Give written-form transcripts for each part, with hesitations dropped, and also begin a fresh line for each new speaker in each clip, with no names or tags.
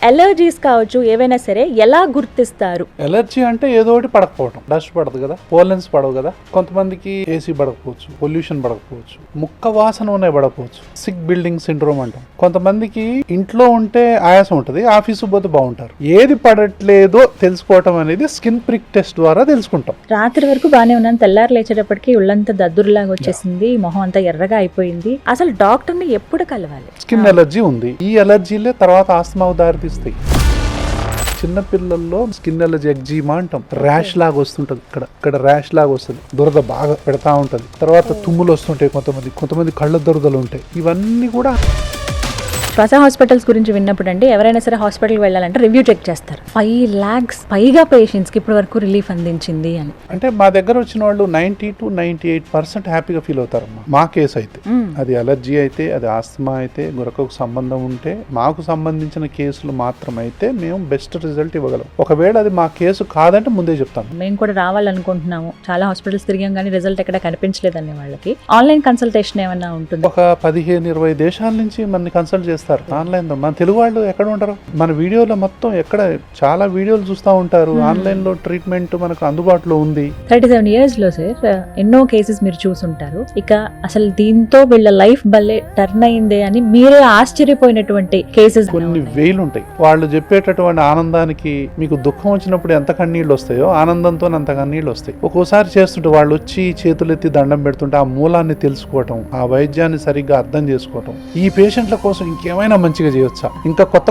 Allergies కావచ్చు ఏవైనా సరే ఎలా గుర్తిస్తారు?
ఎలర్జీ అంటే ఏదో ఒకటి పడకపోవటం, డస్ట్ పడదు కదా, పోలెన్స్ పడవు కదా, కొంతమందికి ఏసీ పడకపోవచ్చు, పొల్యూషన్ పడకపోవచ్చు, ముక్క వాసన ఉన్నాయి పడకపోవచ్చు, సిక్ బిల్డింగ్ సిండ్రోమ్ అంటాం. కొంతమందికి ఇంట్లో ఉంటే ఆయాసం ఉంటుంది, ఆఫీసు పోతే బాగుంటారు. ఏది పడట్లేదో తెలుసుకోవటం అనేది స్కిన్ ప్రిక్ టెస్ట్ ద్వారా తెలుసుకుంటాం.
రాత్రి వరకు బానే ఉన్నాను, తెల్లారు లేచేటప్పటికి ఒళ్ళంతా దద్దురులాగా వచ్చేసింది, మొహం అంతా ఎర్రగా అయిపోయింది. అసలు డాక్టర్ ని ఎప్పుడు కలవాలి?
స్కిన్ ఎలర్జీ ఉంది, ఈ ఎలర్జీలే తర్వాత ఆస్తమాకు దారితీస్తాయి. చిన్నపిల్లల్లో స్కిన్ ఎలర్జీ ఎగ్జీమా అంటాం, ర్యాష్ లాగా వస్తుంటది, ఇక్కడ ర్యాష్ లాగా వస్తుంది, దురద బాగా పెడతా ఉంటది, తర్వాత తుమ్ములు వస్తుంటాయి, కొంతమంది కళ్ళ దురదలు ఉంటాయి. ఇవన్నీ కూడా
శ్వాస హాస్పిటల్స్ గురించి విన్నప్పుడు అండి, ఎవరైనా సరే హాస్పిటల్కి వెళ్ళాలంటే రివ్యూ చెక్ చేస్తారు. 5 lakhs పైగా పేషెంట్స్కి ఇప్పటి వరకు రిలీఫ్ అందించింది అని.
అంటే మా దగ్గర వచ్చిన వాళ్ళు 90 to 98% హ్యాపీగా ఫీల్ అవుతారమ్మా. మా కేసు అయితే అది అలర్జీ అయితే, అది ఆస్తమా అయితే, గురకకు సంబంధం ఉంటే, మాకు సంబంధించిన కేసులు మాత్రమైతే మేము బెస్ట్ రిజల్ట్ ఇవ్వగలం. ఒకవేళ అది మా కేసు కాదంటే ముందే చెప్తాను.
మేము కూడా రావాలనుకుంటున్నాము, చాలా హాస్పిటల్స్ తిరిగాం కానీ రిజల్ట్ ఎక్కడ కనిపించలేదని వాళ్ళకి ఆన్లైన్ కన్సల్టేషన్ ఏమన్నా ఉంటుంది?
ఒక 15-20 దేశాల నుంచి మనని కన్సల్ట్ చేస్తారు ఆన్లైన్ లో. మన తెలుగు వాళ్ళు ఎక్కడ ఉంటారు? మన వీడియోలో మొత్తం ఎక్కడ చాలా వీడియోలు చూస్తూ ఉంటారు. ఆన్లైన్ లో ట్రీట్మెంట్ మనకు అందుబాటులో ఉంది.
37 years లో సార్ ఎన్నో కేసెస్ మీరు చూసుంటారు. ఇక అసలు దీంతో వీళ్ళ లైఫ్ భలే టర్న్ అయిందే అని మీరే ఆశ్చర్యపోయినటువంటి కేసెస్
కొన్ని వేలు ఉంటాయి. వాళ్ళు చెప్పేటటువంటి ఆనందానికి మీకు దుఃఖం వచ్చినప్పుడు ఎంత కన్నీళ్ళు వస్తాయో, ఆనందంతో అంత కన్నీళ్ళు వస్తాయి. ఒక్కోసారి చేస్తుంటే వాళ్ళు వచ్చి చేతులెత్తి దండం పెడుతుంటే ఆ మూలాన్ని తెలుసుకోవటం, ఆ వైద్యాన్ని సరిగ్గా అర్థం చేసుకోవటం, ఈ పేషెంట్ల కోసం ఇంకేమైనా మంచిగా చేయొచ్చా, ఇంకా కొత్త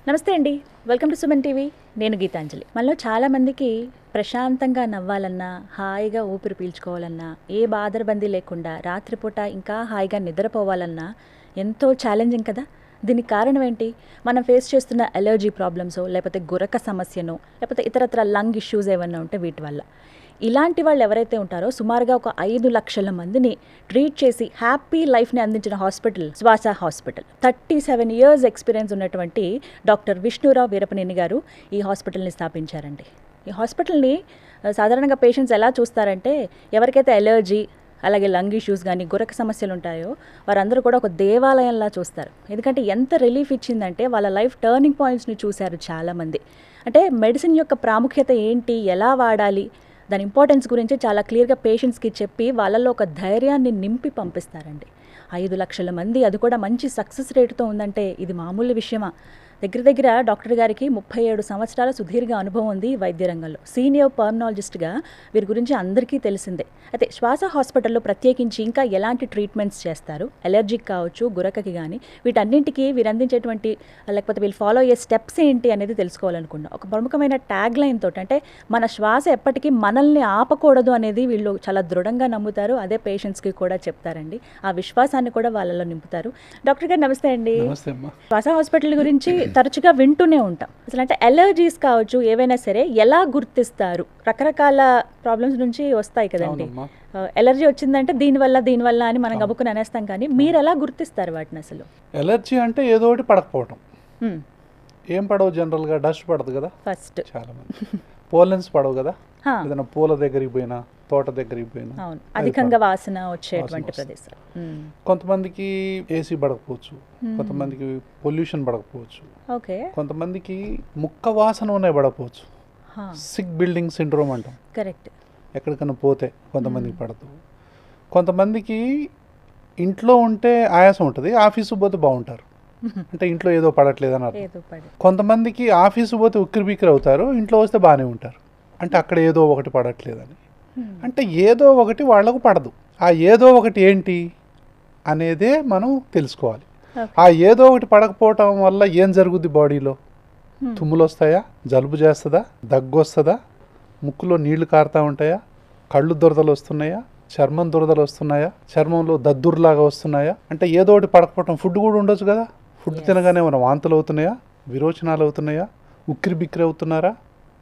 నమస్తే అండి, వెల్కమ్ టు సుమన్ టీవీ. నేను గీతాంజలి. మనలో చాలా మందికి ప్రశాంతంగా నవ్వాలన్నా, హాయిగా ఊపిరి పీల్చుకోవాలన్నా, ఏ బాదరబందీ లేకుండా రాత్రిపూట ఇంకా హాయిగా నిద్రపోవాలన్నా ఎంతో ఛాలెంజింగ్ కదా. దీనికి కారణం ఏంటి? మనం ఫేస్ చేస్తున్న అలర్జీ ప్రాబ్లమ్సో, లేకపోతే గురక సమస్యనో, లేకపోతే ఇతరత్ర లంగ్ ఇష్యూస్ ఏమన్నా ఉంటే వీటి వల్ల. ఇలాంటి వాళ్ళు ఎవరైతే ఉంటారో సుమారుగా ఒక 5 లక్షల మందిని ట్రీట్ చేసి హ్యాపీ లైఫ్ని అందించిన హాస్పిటల్ శ్వాస హాస్పిటల్. 37 years ఎక్స్పీరియన్స్ ఉన్నటువంటి డాక్టర్ విష్ణురావు వీరపనేని గారు ఈ హాస్పిటల్ని స్థాపించారండి. ఈ హాస్పిటల్ని సాధారణంగా పేషెంట్స్ ఎలా చూస్తారంటే, ఎవరికైతే అలర్జీ అలాగే లంగ్ ఇష్యూస్ కానీ గురక సమస్యలు ఉంటాయో వారందరూ కూడా ఒక దేవాలయంలా చూస్తారు. ఎందుకంటే ఎంత రిలీఫ్ ఇచ్చిందంటే వాళ్ళ లైఫ్ టర్నింగ్ పాయింట్స్ని చూశారు చాలామంది. అంటే మెడిసిన్ యొక్క ప్రాముఖ్యత ఏంటి, ఎలా వాడాలి, దాని ఇంపార్టెన్స్ గురించి చాలా క్లియర్గా పేషెంట్స్కి చెప్పి వాళ్ళల్లో ఒక ధైర్యాన్ని నింపి పంపిస్తారండి. 5 లక్షల మంది, అది కూడా మంచి సక్సెస్ రేటుతో ఉందంటే ఇది మామూలు విషయమా? దగ్గర డాక్టర్ గారికి 37 సంవత్సరాల సుదీర్ఘ అనుభవం ఉంది వైద్య రంగంలో. సీనియర్ పర్మనాలజిస్ట్గా వీరి గురించి అందరికీ తెలిసిందే. అయితే శ్వాస హాస్పిటల్లో ప్రత్యేకించి ఇంకా ఎలాంటి ట్రీట్మెంట్స్ చేస్తారు, అలర్జీకి కావచ్చు, గురకకి కానీ, వీటన్నింటికి వీరు అందించేటువంటి లేకపోతే వీళ్ళు ఫాలో అయ్యే స్టెప్స్ ఏంటి అనేది తెలుసుకోవాలనుకున్నాం. ఒక ప్రముఖమైన ట్యాగ్ లైన్ తోటి, అంటే మన శ్వాస ఎప్పటికీ మనల్ని ఆపకూడదు అనేది వీళ్ళు చాలా దృఢంగా నమ్ముతారు. అదే పేషెంట్స్కి కూడా చెప్తారండి. ఆ విశ్వాసాన్ని కూడా వాళ్ళలో నింపుతారు. డాక్టర్ గారు నమస్తే అండి. శ్వాస హాస్పిటల్ గురించి తరచుగా వింటూనే ఉంటాం. అసలు అంటే అలర్జీస్ కావచ్చు ఏవైనా సరే ఎలా గుర్తిస్తారు? రకరకాల ప్రాబ్లమ్స్ నుంచి వస్తాయి కదండి. ఎలర్జీ వచ్చిందంటే దీనివల్ల అని మనం గబుక్కుని అనేస్తాం, కానీ మీరు ఎలా గుర్తిస్తారు వాటిని అసలు?
ఎలర్జీ అంటే ఏదో ఒకటి పడకపోవటం. ఏం పడవు, జనరల్ గా డస్ట్ పడదు కదా ఫస్ట్, చాలా మంది పోలెన్స్ పడవు కదా, ఏదైనా పూల దగ్గరికి పోయినా, తోట దగ్గరికి పోయినా
అధికంగా వాసన వచ్చేటువంటి ప్రదేశాలు.
కొంతమందికి ఏసీ పడకపోవచ్చు, కొంతమందికి పొల్యూషన్ పడకపోవచ్చు, కొంతమందికి ముక్క వాసన ఉన్నాయి పడకపోవచ్చు, సిక్ బిల్డింగ్ సిండ్రోమ్ అంటాం. కరెక్ట్. ఎక్కడికైనా పోతే కొంతమందికి పడదు. కొంతమందికి ఇంట్లో ఉంటే ఆయాసం ఉంటుంది, ఆఫీసు పోతే బాగుంటారు, అంటే ఇంట్లో ఏదో పడట్లేదని అర్థం. కొంతమందికి ఆఫీసు పోతే ఉక్కిరిబిక్కిరి అవుతారు, ఇంట్లో వస్తే బాగానే ఉంటారు, అంటే అక్కడ ఏదో ఒకటి పడట్లేదని. అంటే ఏదో ఒకటి వాళ్లకు పడదు. ఆ ఏదో ఒకటి ఏంటి అనేదే మనం తెలుసుకోవాలి. ఆ ఏదో ఒకటి పడకపోవటం వల్ల ఏం జరుగుద్ది బాడీలో? తుమ్ములు వస్తాయా, జలుబు చేస్తుందా, దగ్గు వస్తుందా, ముక్కులో నీళ్లు కారుతూ ఉంటాయా, కళ్ళు దురదలు వస్తున్నాయా, చర్మం దురదలు వస్తున్నాయా, చర్మంలో దద్దుర్లాగా వస్తున్నాయా? అంటే ఏదో ఒకటి పడకపోవటం. ఫుడ్ కూడా ఉండొచ్చు కదా, ఫుడ్ తినగానే మన వాంతులు అవుతున్నాయా, విరోచనాలు అవుతున్నాయా, ఉక్కిరి బిక్కిరి అవుతున్నారా,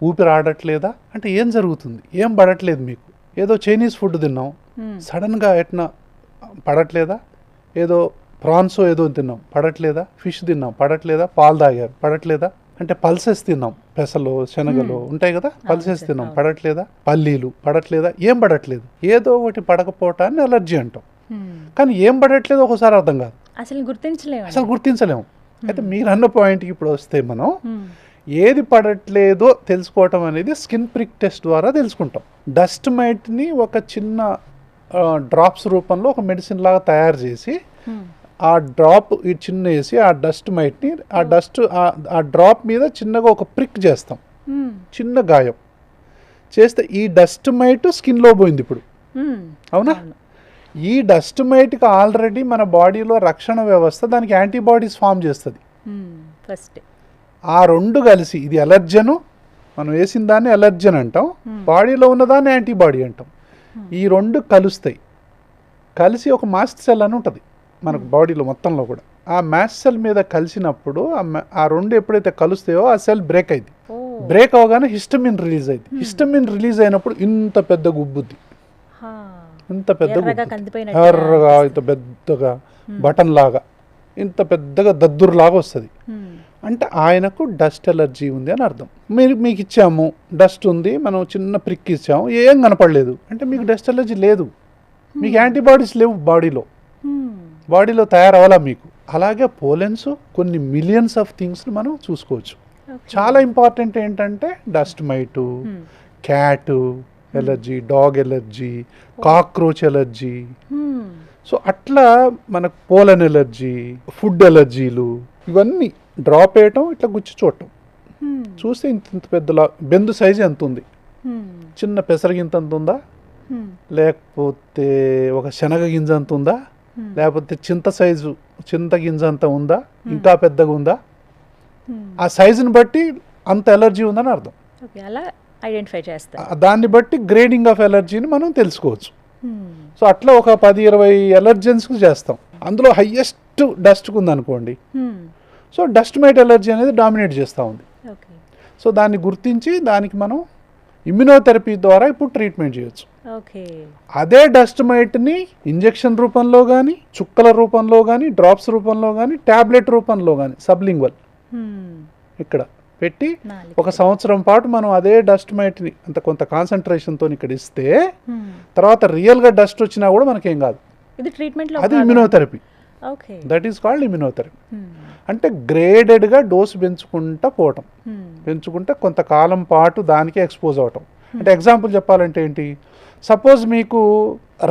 ఊపిరి ఆడట్లేదా? అంటే ఏం జరుగుతుంది? ఏం పడట్లేదు మీకు. ఏదో చైనీస్ ఫుడ్ తిన్నాం, సడన్గా ఎట్నా పడట్లేదా? ఏదో ప్రాన్సో ఏదో తిన్నాం, పడట్లేదా? ఫిష్ తిన్నాం, పడట్లేదా? పాలు తాగారు, పడట్లేదా? అంటే పల్సెస్ తిన్నాం, పెసలు శనగలు ఉంటాయి కదా, పల్సెస్ తిన్నాం, పడట్లేదా? పల్లీలు పడట్లేదా? ఏం పడట్లేదు, ఏదో ఒకటి పడకపోవటాన్ని అలర్జీ అంటాం. కానీ ఏం పడట్లేదు ఒకసారి అర్థం కాదు, అసలు గుర్తించలేము. అయితే మీరు అన్న పాయింట్కి ఇప్పుడు వస్తే మనం ఏది పడట్లేదో తెలుసుకోవటం అనేది స్కిన్ ప్రిక్ టెస్ట్ ద్వారా తెలుసుకుంటాం. డస్ట్ మైట్ని ఒక చిన్న డ్రాప్స్ రూపంలో ఒక మెడిసిన్ లాగా తయారు చేసి ఆ డ్రాప్ ఈ చిన్న వేసి ఆ డస్ట్ మైట్ని ఆ డ్రాప్ మీద చిన్నగా ఒక ప్రిక్ చేస్తాం, చిన్న గాయం చేస్తే ఈ డస్ట్ మైట్ స్కిన్లో పోయింది ఇప్పుడు, అవునా? ఈ డస్ట్ మైట్కి ఆల్రెడీ మన బాడీలో రక్షణ వ్యవస్థ దానికి యాంటీబాడీస్ ఫామ్ చేస్తుంది.
ఫస్ట్
ఆ రెండు కలిసి ఇది ఎలర్జను, మనం వేసిన దాన్ని ఎలర్జన్ అంటాం, బాడీలో ఉన్నదాన్ని యాంటీబాడీ అంటాం. ఈ రెండు కలుస్తాయి, కలిసి ఒక మాస్ట్ సెల్ అని ఉంటుంది మనకు బాడీలో మొత్తంలో కూడా. ఆ మాస్ట్ సెల్ మీద కలిసినప్పుడు ఆ రెండు ఎప్పుడైతే కలుస్తాయో ఆ సెల్ బ్రేక్ అయింది. బ్రేక్ అవగానే హిస్టమిన్ రిలీజ్ అయింది. హిస్టమిన్ రిలీజ్ అయినప్పుడు ఇంత పెద్ద గుబ్బుద్ది, ఇంత పెద్ద ఎర్రగా, ఇంత పెద్దగా బటన్ లాగా, ఇంత పెద్దగా దద్దురులాగా వస్తుంది. అంటే ఆయనకు డస్ట్ ఎలర్జీ ఉంది అని అర్థం. మీకు ఇచ్చాము డస్ట్ ఉంది, మనం చిన్న ప్రిక్ ఇచ్చాము, ఏం కనపడలేదు అంటే మీకు డస్ట్ ఎలర్జీ లేదు, మీకు యాంటీబాడీస్ లేవు బాడీలో తయారవ్వాలా మీకు. అలాగే పోలెన్స్ కొన్ని మిలియన్స్ ఆఫ్ థింగ్స్ని మనం చూసుకోవచ్చు. చాలా ఇంపార్టెంట్ ఏంటంటే dust mite, cat allergy, dog allergy, cockroach allergy. So అట్లా మనకు పోలన్ ఎలర్జీ, ఫుడ్ ఎలర్జీలు, ఇవన్నీ డ్రాప్ వేయటం, ఇట్లా గుచ్చి చూడటం, చూస్తే ఇంత పెద్దలా బెందు సైజు ఎంత ఉంది, చిన్న పెసరగింత అంత ఉందా, లేకపోతే ఒక శనగ గింజ అంత ఉందా, లేకపోతే చింత గింజ అంత ఉందా, ఇంకా పెద్దగా ఉందా, ఆ సైజుని బట్టి అంత ఎలర్జీ ఉందని అర్థం.
ఐడెంటిఫై చేస్తాం,
దాన్ని బట్టి గ్రేడింగ్ ఆఫ్ ఎలర్జీని మనం తెలుసుకోవచ్చు. సో అట్లా ఒక 10-20 ఎలర్జెన్స్కి చేస్తాం. అందులో హయ్యెస్ట్ డస్ట్కి ఉందనుకోండి, సో డస్ట్ మైట్ ఎలర్జీ అనేది డామినేట్ చేస్తూ ఉంది. సో దాన్ని గుర్తించి దానికి మనం ఇమ్యునోథెరపీ ద్వారా ఇప్పుడు ట్రీట్మెంట్ చేయొచ్చు. అదే డస్ట్ మైట్ని ఇంజెక్షన్ రూపంలో కానీ, చుక్కల రూపంలో కానీ, డ్రాప్స్ రూపంలో కానీ, ట్యాబ్లెట్ రూపంలో కానీ, సబ్లింగ్వల్ ఇక్కడ పెట్టి 1 సంవత్సరం పాటు మనం అదే డస్ట్ మైట్ని అంత కొంత కాన్సన్ట్రేషన్తో ఇక్కడ ఇస్తే తర్వాత రియల్గా డస్ట్ వచ్చినా కూడా మనకేం కాదు. అది immunotherapy. That is called immunotherapy. అంటే గ్రేడెడ్గా డోసు పెంచుకుంటే కొంతకాలం పాటు దానికి ఎక్స్పోజ్ అవటం. అంటే ఎగ్జాంపుల్ చెప్పాలంటే ఏంటి, సపోజ్ మీకు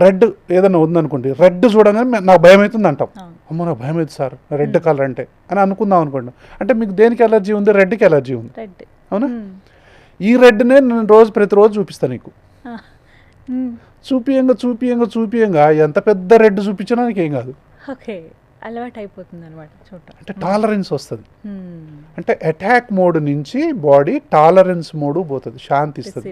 రెడ్ ఏదైనా ఉందనుకోండి, రెడ్ చూడగానే నాకు భయం అవుతుంది అంటాం, అమ్మో నాకు భయం అవుతుంది సార్ రెడ్ కలర్ అంటే అని అనుకుందాం అనుకోండి. అంటే మీకు దేనికి ఎలర్జీ ఉంది? రెడ్కి ఎలర్జీ ఉంది, అవునా? ఈ రెడ్నే నేను ప్రతిరోజు చూపిస్తాను నీకు, చూపియంగా ఎంత పెద్ద రెడ్ చూపించినా నీకేం కాదు,
అలవాటు అయిపోతుంది అనమాట.
అంటే టాలరెన్స్ వస్తుంది. అంటే అటాక్ మోడ్ నుంచి బాడీ టాలరెన్స్ మోడ్ పోతుంది, శాంతి ఇస్తుంది.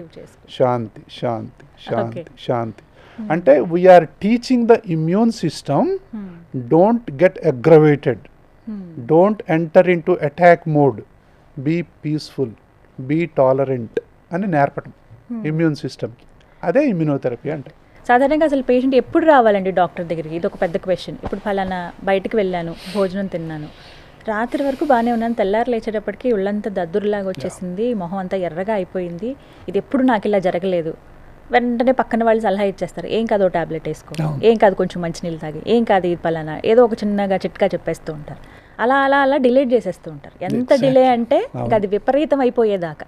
శాంతి శాంతి శాంతి శాంతి అంటే we're teaching the immune system, don't get aggravated, don't enter into attack mode, be peaceful, be tolerant అని నేర్పటం ఇమ్యూన్ సిస్టమ్కి. అదే ఇమ్యూనోథెరపీ అంటే.
సాధారణంగా అసలు పేషెంట్ ఎప్పుడు రావాలండి డాక్టర్ దగ్గరికి? ఇది ఒక పెద్ద క్వశ్చన్. ఇప్పుడు ఫలానా బయటకు వెళ్ళాను, భోజనం తిన్నాను, రాత్రి వరకు బాగానే ఉన్నాను, తెల్లారు లేచేటప్పటికి ఒళ్ళంతా దద్దురులాగా వచ్చేసింది, మొహం అంతా ఎర్రగా అయిపోయింది, ఇది ఎప్పుడు నాకు ఇలా జరగలేదు. వెంటనే పక్కన వాళ్ళు సలహా ఇచ్చేస్తారు, ఏం కాదు టాబ్లెట్ వేసుకో, ఏం కాదు కొంచెం మంచినీళ్ళు తాగి, ఏం కాదు ఇది ఫలానా, ఏదో ఒక చిన్నగా చిట్కా చెప్పేస్తూ ఉంటారు. అలా డిలేట్ చేసేస్తూ ఉంటారు. ఎంత డిలే అంటే ఇంకా అది విపరీతం అయిపోయేదాకా.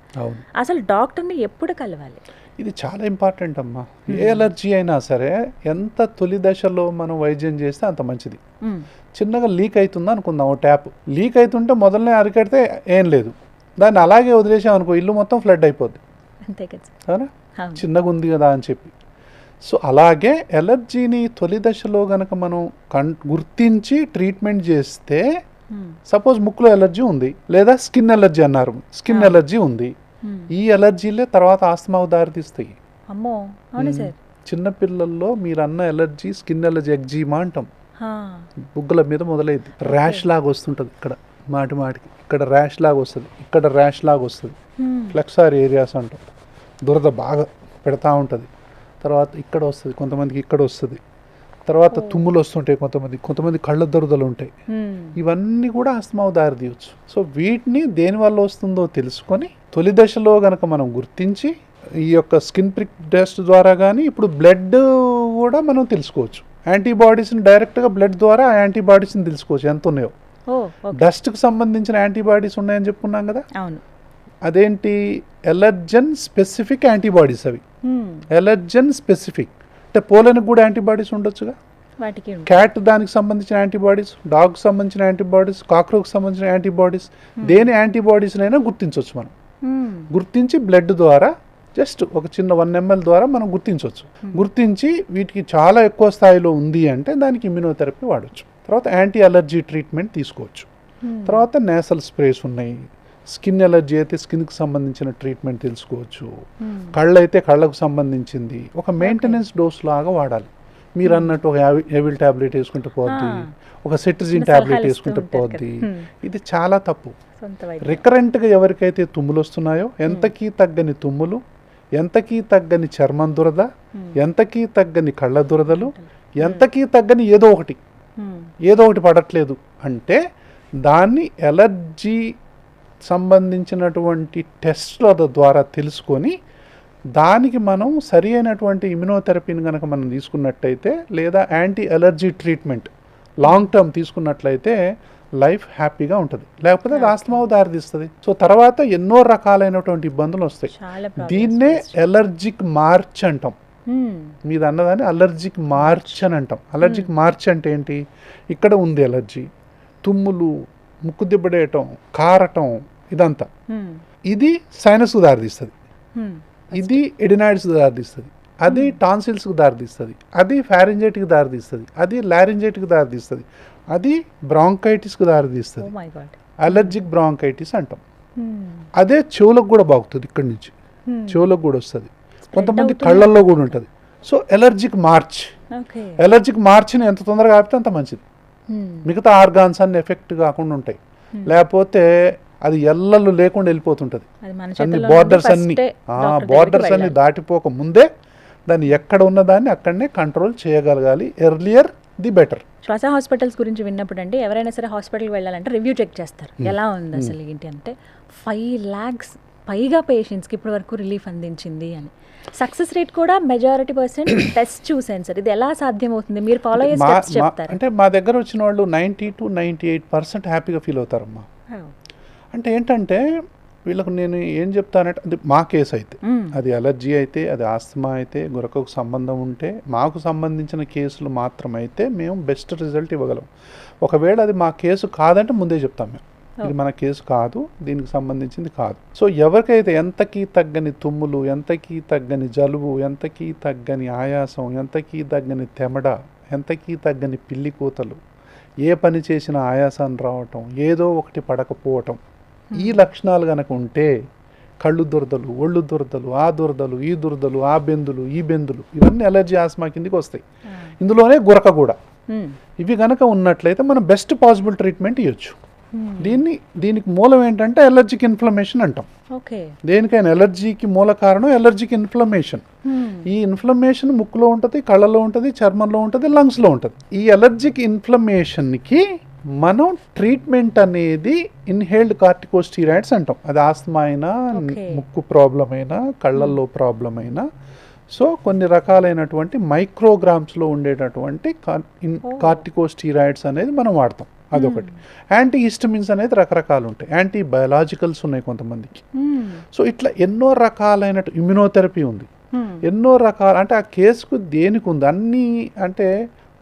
అసలు డాక్టర్ని ఎప్పుడు కలవాలి?
ఇది చాలా ఇంపార్టెంట్ అమ్మా. ఏ ఎలర్జీ అయినా సరే ఎంత తొలి దశలో మనం వైద్యం చేస్తే అంత మంచిది. చిన్నగా లీక్ అవుతుందా అనుకుందాం, ఓ ట్యాప్ లీక్ అవుతుంటే మొదలనే అరికడితే ఏం లేదు, దాన్ని అలాగే వదిలేసాం అనుకో ఇల్లు మొత్తం ఫ్లడ్ అయిపోద్ది, అవునా? చిన్నగా ఉంది కదా అని చెప్పి. సో అలాగే ఎలర్జీని తొలి దశలో గనక మనం గుర్తించి ట్రీట్మెంట్ చేస్తే, సపోజ్ ముక్కులో ఎలర్జీ ఉంది లేదా స్కిన్ ఎలర్జీ అన్నారు, స్కిన్ ఎలర్జీ ఉంది, ఈ ఎలర్జీలే తర్వాత ఆస్తమాకు దారితీస్తాయి. చిన్నపిల్లల్లో మీరు అన్న ఎలర్జీ స్కిన్ ఎలర్జీ, ఎగ్జీమా అంటాం, బుగ్గల మీద మొదలైంది, ర్యాష్ లాగా వస్తుంటుంది, ఇక్కడ మాటికి ఇక్కడ ర్యాష్ లాగా వస్తుంది, ఇక్కడ ర్యాష్ లాగా వస్తుంది, ఫ్లెక్సార్ ఏరియాస్ అంటాం, దురద బాగా పెడతా ఉంటుంది, తర్వాత ఇక్కడ వస్తుంది, కొంతమందికి ఇక్కడ వస్తుంది, తర్వాత తుమ్ములు వస్తుంటాయి, కొంతమంది కళ్ళ దొరదలు ఉంటాయి. ఇవన్నీ కూడా ఆస్తమాకు దారి తీయచ్చు. సో వీటిని దేనివల్ల వస్తుందో తెలుసుకొని తొలి దశలో గనక మనం గుర్తించి ఈ యొక్క స్కిన్ ప్రిక్ టెస్ట్ ద్వారా కానీ ఇప్పుడు బ్లడ్ కూడా మనం తెలుసుకోవచ్చు. యాంటీబాడీస్ని డైరెక్ట్గా బ్లడ్ ద్వారా ఆ యాంటీబాడీస్ని తెలుసుకోవచ్చు ఎంత ఉన్నాయో. డస్ట్కి సంబంధించిన యాంటీబాడీస్ ఉన్నాయని చెప్పుకున్నాం కదా, అదేంటి ఎలర్జన్ స్పెసిఫిక్ యాంటీబాడీస్. అవి ఎలర్జన్ స్పెసిఫిక్ అంటే పోలన్కి కూడా యాంటీబాడీస్ ఉండొచ్చుగా. క్యాట్ దానికి సంబంధించిన యాంటీబాడీస్, డాగ్కి సంబంధించిన యాంటీబాడీస్, కాక్రోచ్కి సంబంధించిన యాంటీబాడీస్, దేని యాంటీబాడీస్నైనా గుర్తించవచ్చు మనం. గుర్తించి బ్లడ్ ద్వారా జస్ట్ ఒక చిన్న 1 ml ద్వారా మనం గుర్తించవచ్చు. గుర్తించి వీటికి చాలా ఎక్కువ స్థాయిలో ఉంది అంటే దానికి ఇమ్యూనోథెరపీ వాడచ్చు. తర్వాత యాంటీ అలర్జీ ట్రీట్మెంట్ తీసుకోవచ్చు. తర్వాత నేసల్ స్ప్రేస్ ఉన్నాయి. స్కిన్ ఎలర్జీ అయితే స్కిన్కి సంబంధించిన ట్రీట్మెంట్ తెలుసుకోవచ్చు. కళ్ళు అయితే కళ్ళకు సంబంధించింది ఒక మెయింటెనెన్స్ డోస్ లాగా వాడాలి. మీరు అన్నట్టు ఒక ఎవిల్ ట్యాబ్లెట్ వేసుకుంటే పోద్ది, ఒక సెట్రిజిన్ ట్యాబ్లెట్ వేసుకుంటే పోద్ది. ఇది చాలా తప్పు. రికరెంట్గా ఎవరికైతే తుమ్ములు వస్తున్నాయో, ఎంతకీ తగ్గని తుమ్ములు, ఎంతకీ తగ్గని చర్మం దురద, ఎంతకీ తగ్గని కళ్ళ దురదలు, ఎంతకీ తగ్గని ఏదో ఒకటి పడట్లేదు అంటే దాన్ని ఎలర్జీ సంబంధించినటువంటి టెస్ట్ల ద్వారా తెలుసుకొని దానికి మనం సరి అయినటువంటి ఇమ్యునోథెరపీని కనుక మనం తీసుకున్నట్టయితే లేదా anti allergy treatment long term తీసుకున్నట్లయితే లైఫ్ హ్యాపీగా ఉంటుంది. లేకపోతే అది ఆస్తమాకు దారితీస్తుంది. సో తర్వాత ఎన్నో రకాలైనటువంటి ఇబ్బందులు వస్తాయి. దీన్నే ఎలర్జిక్ మార్చ్ అంటాం. మీద అన్నదాన్ని అలర్జిక్ మార్చ్ అని అంటాం. అలర్జిక్ మార్చ్ అంటే ఏంటి? ఇక్కడ ఉంది ఎలర్జీ, తుమ్ములు, ముక్కు దిబ్బడేయటం, కారటం, ఇదంతా. ఇది సైనస్కు దారితీస్తుంది, ఇది ఎడినాయిడ్స్కి దారితీస్తుంది, అది టాన్సిల్స్కి దారితీస్తుంది, అది ఫ్యారింజైట్కి దారితీస్తుంది, అది లారింజైట్కి దారితీస్తుంది, అది బ్రాంకైటిస్కి దారితీస్తుంది. అలర్జిక్ బ్రాంకైటిస్ అంటాం. అదే చెవులకు కూడా బాగుతుంది, ఇక్కడి నుంచి చెవులకు కూడా వస్తుంది, కొంతమంది కళ్ళల్లో కూడా ఉంటుంది. సో ఎలర్జిక్ మార్చ్ని ఎంత తొందరగా ఆపితే అంత మంచిది. మిగతా ఆర్గాన్స్ అన్ని ఎఫెక్ట్ కాకుండా ఉంటాయి. లేకపోతే అది ఎల్లలు లేకుండా వెళ్ళిపోతుంటుంది. అన్ని బోర్డర్స్ అన్ని దాటిపోక ముందే దాన్ని ఎక్కడ ఉన్నదాన్ని అక్కడనే కంట్రోల్ చేయగలగాలి. Earlier the better.
శ్వాస హాస్పిటల్స్ గురించి విన్నప్పుడు అండి ఎవరైనా సరే హాస్పిటల్కి వెళ్ళాలంటే రివ్యూ చెక్ చేస్తారు. ఎలా ఉంది అసలు ఏంటి అంటే 5 lakhs పైగా పేషెంట్స్కి ఇప్పటి వరకు రిలీఫ్ అందించింది అని. సక్సెస్ రేట్ కూడా మెజారిటీ% టెస్ట్ చూసాను సార్. ఇది ఎలా సాధ్యమవుతుంది? మీరు ఫాలో అయ్యే స్టెప్స్ చెప్తారు.
అంటే మా దగ్గర వచ్చిన వాళ్ళు 90 to 98% హ్యాపీగా ఫీల్ అవుతారమ్మా. అంటే ఏంటంటే వీళ్ళకు నేను ఏం చెప్తానంటే, అది మా కేసు అయితే, అది అలర్జీ అయితే, అది ఆస్తమా అయితే, గురకకు సంబంధం ఉంటే, మాకు సంబంధించిన కేసులు మాత్రమైతే మేము బెస్ట్ రిజల్ట్ ఇవ్వగలం. ఒకవేళ అది మా కేసు కాదంటే ముందే చెప్తాం మేము, ఇది మన కేసు కాదు, దీనికి సంబంధించింది కాదు. సో ఎవరికైతే ఎంతకీ తగ్గని తుమ్ములు, ఎంతకీ తగ్గని జలుబు, ఎంతకీ తగ్గని ఆయాసం, ఎంతకీ తగ్గని తెమడ, ఎంతకీ తగ్గని పిల్లి కూతలు, ఏ పని చేసినా ఆయాసం రావటం, ఏదో ఒకటి పడకపోవటం, ఈ లక్షణాలు కనుక ఉంటే కళ్ళు దురదలు, ఒళ్ళు దురదలు, ఆ దురదలు, ఈ దురదలు, ఆ బెందులు, ఈ బెందులు, ఇవన్నీ అలర్జీ ఆస్మా కిందకి వస్తాయి. ఇందులోనే గురక కూడా. ఇవి కనుక ఉన్నట్లయితే మనం బెస్ట్ పాసిబుల్ ట్రీట్మెంట్ ఇవ్వచ్చు. దీనికి మూలం ఏంటంటే ఎలర్జిక్ ఇన్ఫ్లమేషన్ అంటాం. దేనికైనా ఎలర్జీకి మూల కారణం ఎలర్జిక్ ఇన్ఫ్లమేషన్. ఈ ఇన్ఫ్లమేషన్ ముక్కులో ఉంటుంది, కళ్ళలో ఉంటుంది, చర్మంలో ఉంటుంది, లంగ్స్లో ఉంటుంది. ఈ ఎలర్జిక్ ఇన్ఫ్లమేషన్కి మనం ట్రీట్మెంట్ అనేది ఇన్హేల్డ్ కార్టికోస్టీరాయిడ్స్ అంటాం. అది ఆస్తమా అయినా, ముక్కు ప్రాబ్లం అయినా, కళ్ళల్లో ప్రాబ్లం అయినా. సో కొన్ని రకాలైనటువంటి మైక్రోగ్రామ్స్లో ఉండేటటువంటి కార్టికోస్టీరాయిడ్స్ అనేది మనం వాడతాం. అదొకటి. యాంటీ హిస్టమిన్స్ అనేది రకరకాలు ఉంటాయి. యాంటీ బయాలజికల్స్ ఉన్నాయి కొంతమందికి. సో ఇట్లా ఎన్నో రకాలైన ఇమ్యునోథెరపీ ఉంది. ఎన్నో రకాల, అంటే ఆ కేసుకు దేనికి ఉంది అన్నీ. అంటే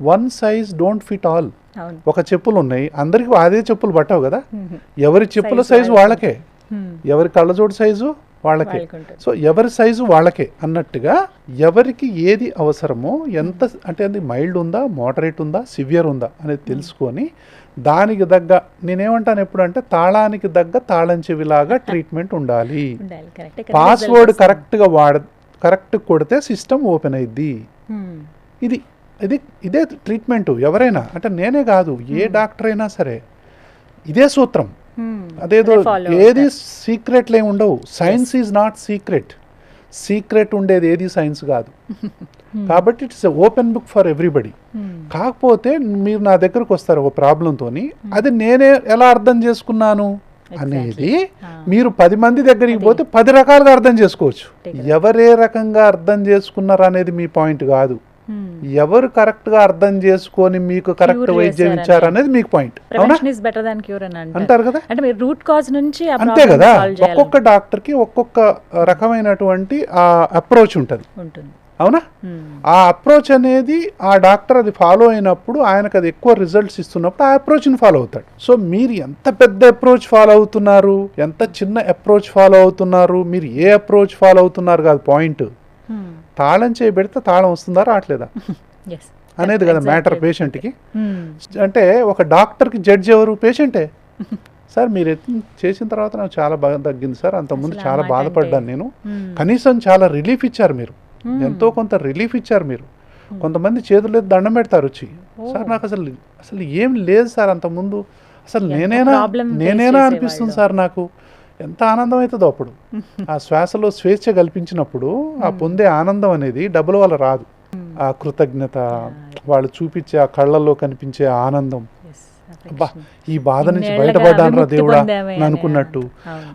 one size don't fit all. ఒక చెప్పులు ఉన్నాయి, అందరికి అదే చెప్పులు పట్టవు కదా. ఎవరి చెప్పుల సైజు వాళ్ళకే, ఎవరి కళ్ళజోడు సైజు వాళ్ళకే. సో ఎవరి సైజు వాళ్ళకే అన్నట్టుగా ఎవరికి ఏది అవసరమో, ఎంత అంటే అది మైల్డ్ ఉందా, మోడరేట్ ఉందా, సివియర్ ఉందా అనేది తెలుసుకొని దానికి తగ్గ, నేనేమంటాను ఎప్పుడు అంటే తాళానికి తగ్గ తాళం చెవిలాగా ట్రీట్మెంట్ ఉండాలి. పాస్వర్డ్ కరెక్ట్ కొడితే సిస్టమ్ ఓపెన్ అయ్యిద్ది. ఇదే ట్రీట్మెంట్. ఎవరైనా, అంటే నేనే కాదు, ఏ డాక్టర్ అయినా సరే ఇదే సూత్రం. అదేదో ఏది సీక్రెట్లే ఉండవు. Science is not secret. Secret ఉండేది ఏది సైన్స్ కాదు. కాబట్టి it's open book for everybody. కాకపోతే మీరు నా దగ్గరకు వస్తారు ఒక ప్రాబ్లంతో, అది నేనే ఎలా అర్థం చేసుకున్నాను అనేది మీరు 10 మంది దగ్గరికి పోతే 10 రకాలుగా అర్థం చేసుకోవచ్చు. ఎవరే రకంగా అర్థం చేసుకున్నారు అనేది మీ పాయింట్ కాదు, ఎవరు కరెక్ట్ గా అర్థం చేసుకొని మీకు కరెక్ట్ వైద్యం ఇచ్చారు అనేది మీకు పాయింట్. అంటారు కదా, అంతే కదా. ఒక్కొక్క డాక్టర్ కి ఒక్కొక్క రకమైనటువంటి ఆ అప్రోచ్ ఉంటుంది, అవునా? ఆ అప్రోచ్ అనేది ఆ డాక్టర్ అది ఫాలో అయినప్పుడు ఆయనకు అది ఎక్కువ రిజల్ట్స్ ఇస్తున్నప్పుడు ఆ అప్రోచ్ని ఫాలో అవుతాడు. సో మీరు ఎంత పెద్ద అప్రోచ్ ఫాలో అవుతున్నారు, ఎంత చిన్న అప్రోచ్ ఫాలో అవుతున్నారు, మీరు ఏ అప్రోచ్ ఫాలో అవుతున్నారు కాదు పాయింట్. తాళం చేయబెడితే తాళం వస్తుందా రావట్లేదా అనేది కదా మ్యాటర్ పేషెంట్కి. అంటే ఒక డాక్టర్కి జడ్జ్ ఎవరు? పేషెంటే. సార్ మీరు చేసిన తర్వాత నాకు చాలా బాగా తగ్గింది సార్, అంతకుముందు చాలా బాధపడ్డాను నేను, కనీసం చాలా రిలీఫ్ ఇచ్చారు మీరు, ఎంతో కొంత రిలీఫ్ ఇచ్చారు మీరు. కొంతమంది చేతులు దండం పెడతారు వచ్చి, సార్ నాకు అసలు ఏం లేదు సార్ అంతకుముందు, అసలు నేనేనా అనిపిస్తుంది సార్, నాకు ఎంత ఆనందం అవుతుందో అప్పుడు. ఆ శ్వాసలో స్వేచ్ఛ కల్పించినప్పుడు ఆ పొందే ఆనందం అనేది డబ్బుల వల్ల రాదు. ఆ కృతజ్ఞత, వాళ్ళు చూపించే ఆ కళ్ళల్లో కనిపించే ఆనందం, అబ్బా ఈ బాధ నుంచి బయటపడ్డాను రా దేవుడా అనుకున్నట్టు.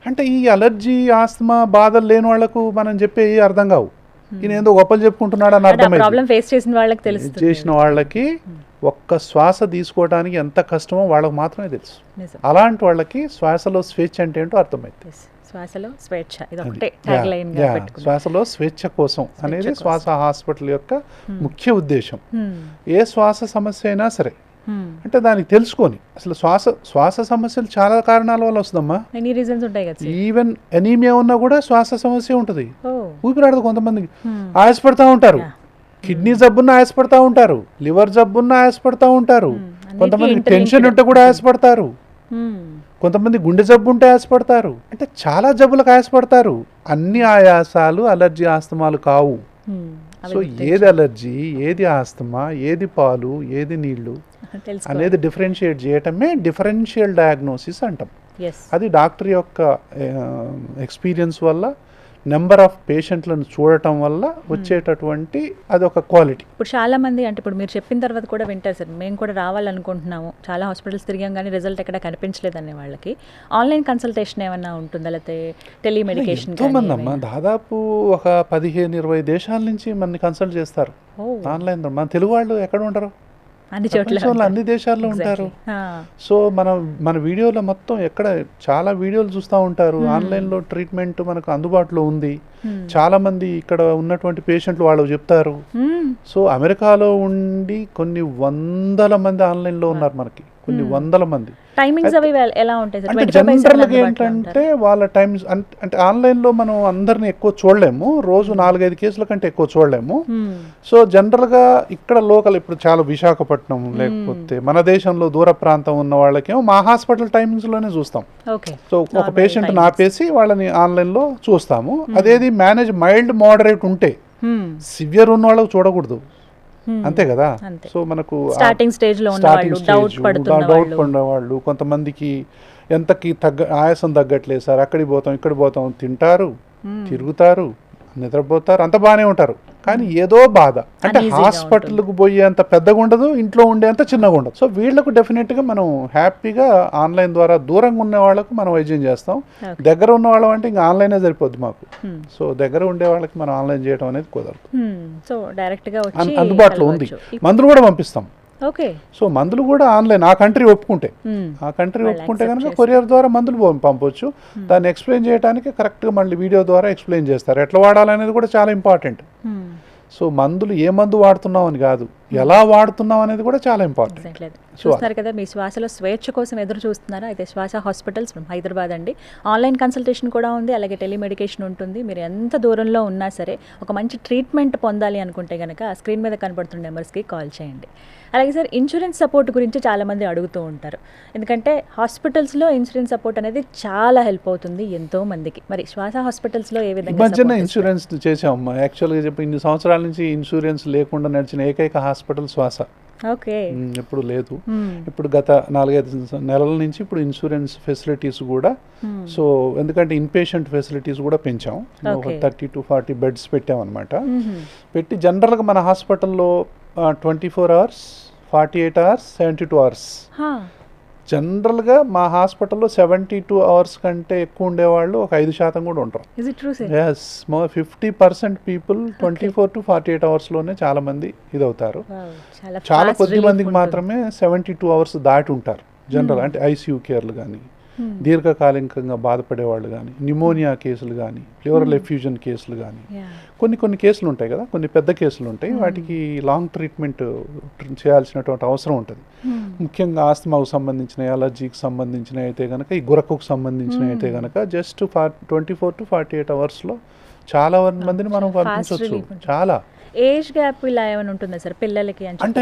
అంటే ఈ అలర్జీ ఆస్తమా బాధలు లేని వాళ్లకు మనం చెప్పే అర్థం కావు. ఈయన ఏందో గొప్పలు చెప్పుకుంటున్నాడు అని అర్థమైంది. చేసిన వాళ్ళకి ఒక్క శ్వాస తీసుకోవడానికి ఎంత కష్టమో వాళ్ళకి మాత్రమే తెలుసు. అలాంటి వాళ్ళకి శ్వాసలో స్వేచ్ఛ అంటే ఏంటో అర్థమైంది. శ్వాసలో స్వేచ్ఛ కోసం అనేది శ్వాస హాస్పిటల్ యొక్క ముఖ్య ఉద్దేశం. ఏ శ్వాస సమస్య అయినా సరే అంటే దానికి తెలుసుకొని, అసలు శ్వాస సమస్యలు చాలా కారణాల వల్ల వస్తుందమ్మా. ఈవెన్ ఎనీమియా ఉన్నా కూడా శ్వాస సమస్య ఉంటుంది. ఊపిరాడదు కొంతమందికి, ఆయాసపడతా ఉంటారు. కిడ్నీ జబ్బున్న ఆయాసపడతా ఉంటారు, లివర్ జబ్బున్న ఆయాసపడతా ఉంటారు, కొంతమందికి టెన్షన్ ఉంటే కూడా ఆయాసపడతారు, కొంతమంది గుండె జబ్బు ఉంటే ఆయాసపడతారు. అంటే చాలా జబ్బులకు ఆయాసపడతారు. అన్ని ఆయాసాలు అలర్జీ ఆస్తమాలు కావు. సో ఏది అలర్జీ, ఏది ఆస్తమా, ఏది పాలు, ఏది నీళ్లు అనేది డిఫరెన్షియేట్ చేయటమే డిఫరెన్షియల్ డయాగ్నోసిస్ అంటాం. అది డాక్టర్ యొక్క ఎక్స్పీరియన్స్ వల్ల, నెంబర్ ఆఫ్ పేషెంట్లను చూడటం వల్ల వచ్చేటటువంటి అదొక క్వాలిటీ.
ఇప్పుడు చాలా మంది అంటే ఇప్పుడు మీరు చెప్పిన తర్వాత కూడా వింటారు సార్, మేము కూడా రావాలనుకుంటున్నాము, చాలా హాస్పిటల్స్ తిరిగాం కానీ రిజల్ట్ ఎక్కడ కనిపించలేదు అనే వాళ్ళకి ఆన్లైన్ కన్సల్టేషన్ ఏమన్నా ఉంటుందా, లేకపోతే టెలిమెడికేషన్?
ఎంతోమంది అమ్మా, దాదాపు ఒక 15-20 దేశాల నుంచి మనని కన్సల్ట్ చేస్తారు ఆన్లైన్. మన తెలుగు వాళ్ళు ఎక్కడ ఉంటారు? అన్ని దేశాల్లో ఉంటారు. సో మన వీడియోలో మొత్తం ఎక్కడ చాలా వీడియోలు చూస్తూ ఉంటారు. ఆన్లైన్లో ట్రీట్మెంట్ మనకు అందుబాటులో ఉంది. చాలా మంది ఇక్కడ ఉన్నటువంటి పేషెంట్లు వాళ్ళు చెప్తారు. సో అమెరికాలో ఉండి కొన్ని వందల మంది ఆన్లైన్లో ఉన్నారు మనకి, కొన్ని వందల మంది. అంటే జనరల్గా ఏంటంటే వాళ్ళ టైమ్స్ అంటే ఆన్లైన్లో మనం అందరిని ఎక్కువ చూడలేము, రోజు 4-5 కేసుల కంటే ఎక్కువ చూడలేము. సో జనరల్గా ఇక్కడ లోకల్ ఇప్పుడు చాలా విశాఖపట్నం లేకపోతే మన దేశంలో దూర ప్రాంతం ఉన్న వాళ్ళకేమో మా హాస్పిటల్ టైమింగ్స్లోనే చూస్తాం. సో ఒక పేషెంట్ నాపేసి వాళ్ళని ఆన్లైన్లో చూస్తాము. అదేది మైల్డ్ మోడరేట్ ఉంటే, సివియర్ ఉన్న వాళ్ళకి చూడకూడదు, అంతే కదా. సో మనకు
స్టార్టింగ్ స్టేజ్
డౌట్ పడినవాళ్ళు, కొంతమందికి ఎంతకి ఆయాసం తగ్గట్లేదు సార్, అక్కడికి పోతాం ఇక్కడికి పోతాం, తింటారు, తిరుగుతారు, నిద్రపోతారు, అంత బాగానే ఉంటారు, కానీ ఏదో బాధ. అంటే హాస్పిటల్కి పోయే అంత పెద్దగా ఉండదు, ఇంట్లో ఉండే అంత చిన్నగా ఉండదు. సో వీళ్లకు డెఫినెట్గా మనం హ్యాపీగా ఆన్లైన్ ద్వారా దూరంగా ఉన్న వాళ్ళకు మనం వైద్యం చేస్తాం. దగ్గర ఉన్న వాళ్ళం అంటే ఇంకా ఆన్లైనే సరిపోద్ది మాకు. సో దగ్గర ఉండే వాళ్ళకి మనం ఆన్లైన్ చేయడం అనేది కుదరదు.
సో డైరెక్ట్గా
అందుబాటులో ఉంది, మందులు కూడా పంపిస్తాం. సో మందులు కూడా ఆన్లైన్, ఆ కంట్రీ ఒప్పుకుంటే కనుక కొరియర్ ద్వారా మందులు పంపొచ్చు. దాన్ని ఎక్స్ప్లెయిన్ చేయడానికి కరెక్ట్గా మళ్ళీ వీడియో ద్వారా ఎక్స్ప్లెయిన్ చేస్తారు. ఎట్లా వాడాలనేది కూడా చాలా ఇంపార్టెంట్. సో మందులు ఏ మందు వాడుతున్నాం అని కాదు, ఎలా వాడుతున్నాం అనేది కూడా చాలా ఇంపార్టెంట్.
చూస్తున్నారు కదా, మీ శ్వాసలో స్వేచ్ఛ కోసం ఎదురు చూస్తున్నారా? అయితే శ్వాస హాస్పిటల్స్ ఫ్రమ్ హైదరాబాద్ అండి. ఆన్లైన్ కన్సల్టేషన్ కూడా ఉంది, అలాగే టెలిమెడికేషన్ ఉంటుంది. మీరు ఎంత దూరంలో ఉన్నా సరే ఒక మంచి ట్రీట్మెంట్ పొందాలి అనుకుంటే కనుక ఆ స్క్రీన్ మీద కనబడుతున్న నెంబర్స్కి కాల్ చేయండి. అలాగే సార్, ఇన్సూరెన్స్ సపోర్ట్ గురించి చాలామంది అడుగుతూ ఉంటారు, ఎందుకంటే హాస్పిటల్స్లో ఇన్సూరెన్స్ సపోర్ట్ అనేది చాలా హెల్ప్ అవుతుంది ఎంతో మందికి. మరి శ్వాస హాస్పిటల్స్లో ఏ విధంగా
ఇన్సూరెన్స్ చేసామమ్మా? యాక్చువల్గా చెప్పి ఇన్ని సంవత్సరాల నుంచి ఇన్సూరెన్స్ లేకుండా నడిచిన ఏకైక హాస్పిటల్ శ్వాస.
ఓకే.
ఎప్పుడు లేదు. ఇప్పుడు గత 4-5 నెలల నుంచి ఇప్పుడు ఇన్సూరెన్స్ ఫెసిలిటీస్ కూడా, సో ఎందుకంటే ఇన్పేషెంట్ ఫెసిలిటీస్ కూడా పెంచాం. ఒక 30 to 40 బెడ్స్ పెట్టామన్నమాట. పెట్టి జనరల్గా మన హాస్పిటల్లో 24 hours, 48 hours, 72 hours. జనరల్గా మా హాస్పిటల్లో 72 hours కంటే ఎక్కువ ఉండేవాళ్ళు ఒక 5% కూడా ఉంటారు. ఎస్, 50% పీపుల్ 24 to 48 hours చాలా మంది ఇదవుతారు. చాలా కొద్ది మందికి మాత్రమే 72 hours దాటి ఉంటారు జనరల్. అంటే ఐసీయూ కేర్లు కానీ, దీర్ఘకాలికంగా బాధపడేవాళ్ళు కానీ, న్యూమోనియా కేసులు కానీ, ప్లూరల్ ఎఫ్యూజన్ కేసులు కానీ, కొన్ని కేసులు ఉంటాయి కదా, కొన్ని పెద్ద కేసులు ఉంటాయి. వాటికి లాంగ్ ట్రీట్మెంట్ చేయాల్సినటువంటి అవసరం ఉంటుంది. ముఖ్యంగా ఆస్తమాకు సంబంధించిన, అలర్జీకి సంబంధించిన అయితే కనుక, ఈ గురకుకు సంబంధించిన అయితే కనుక జస్ట్ 24 to 48 hours చాలా మందిని మనం పంపించవచ్చు. చాలా
ఏజ్ గ్యాప్ ఇలా ఏమైనా ఉంటుందా సార్ పిల్లలకి?
అంటే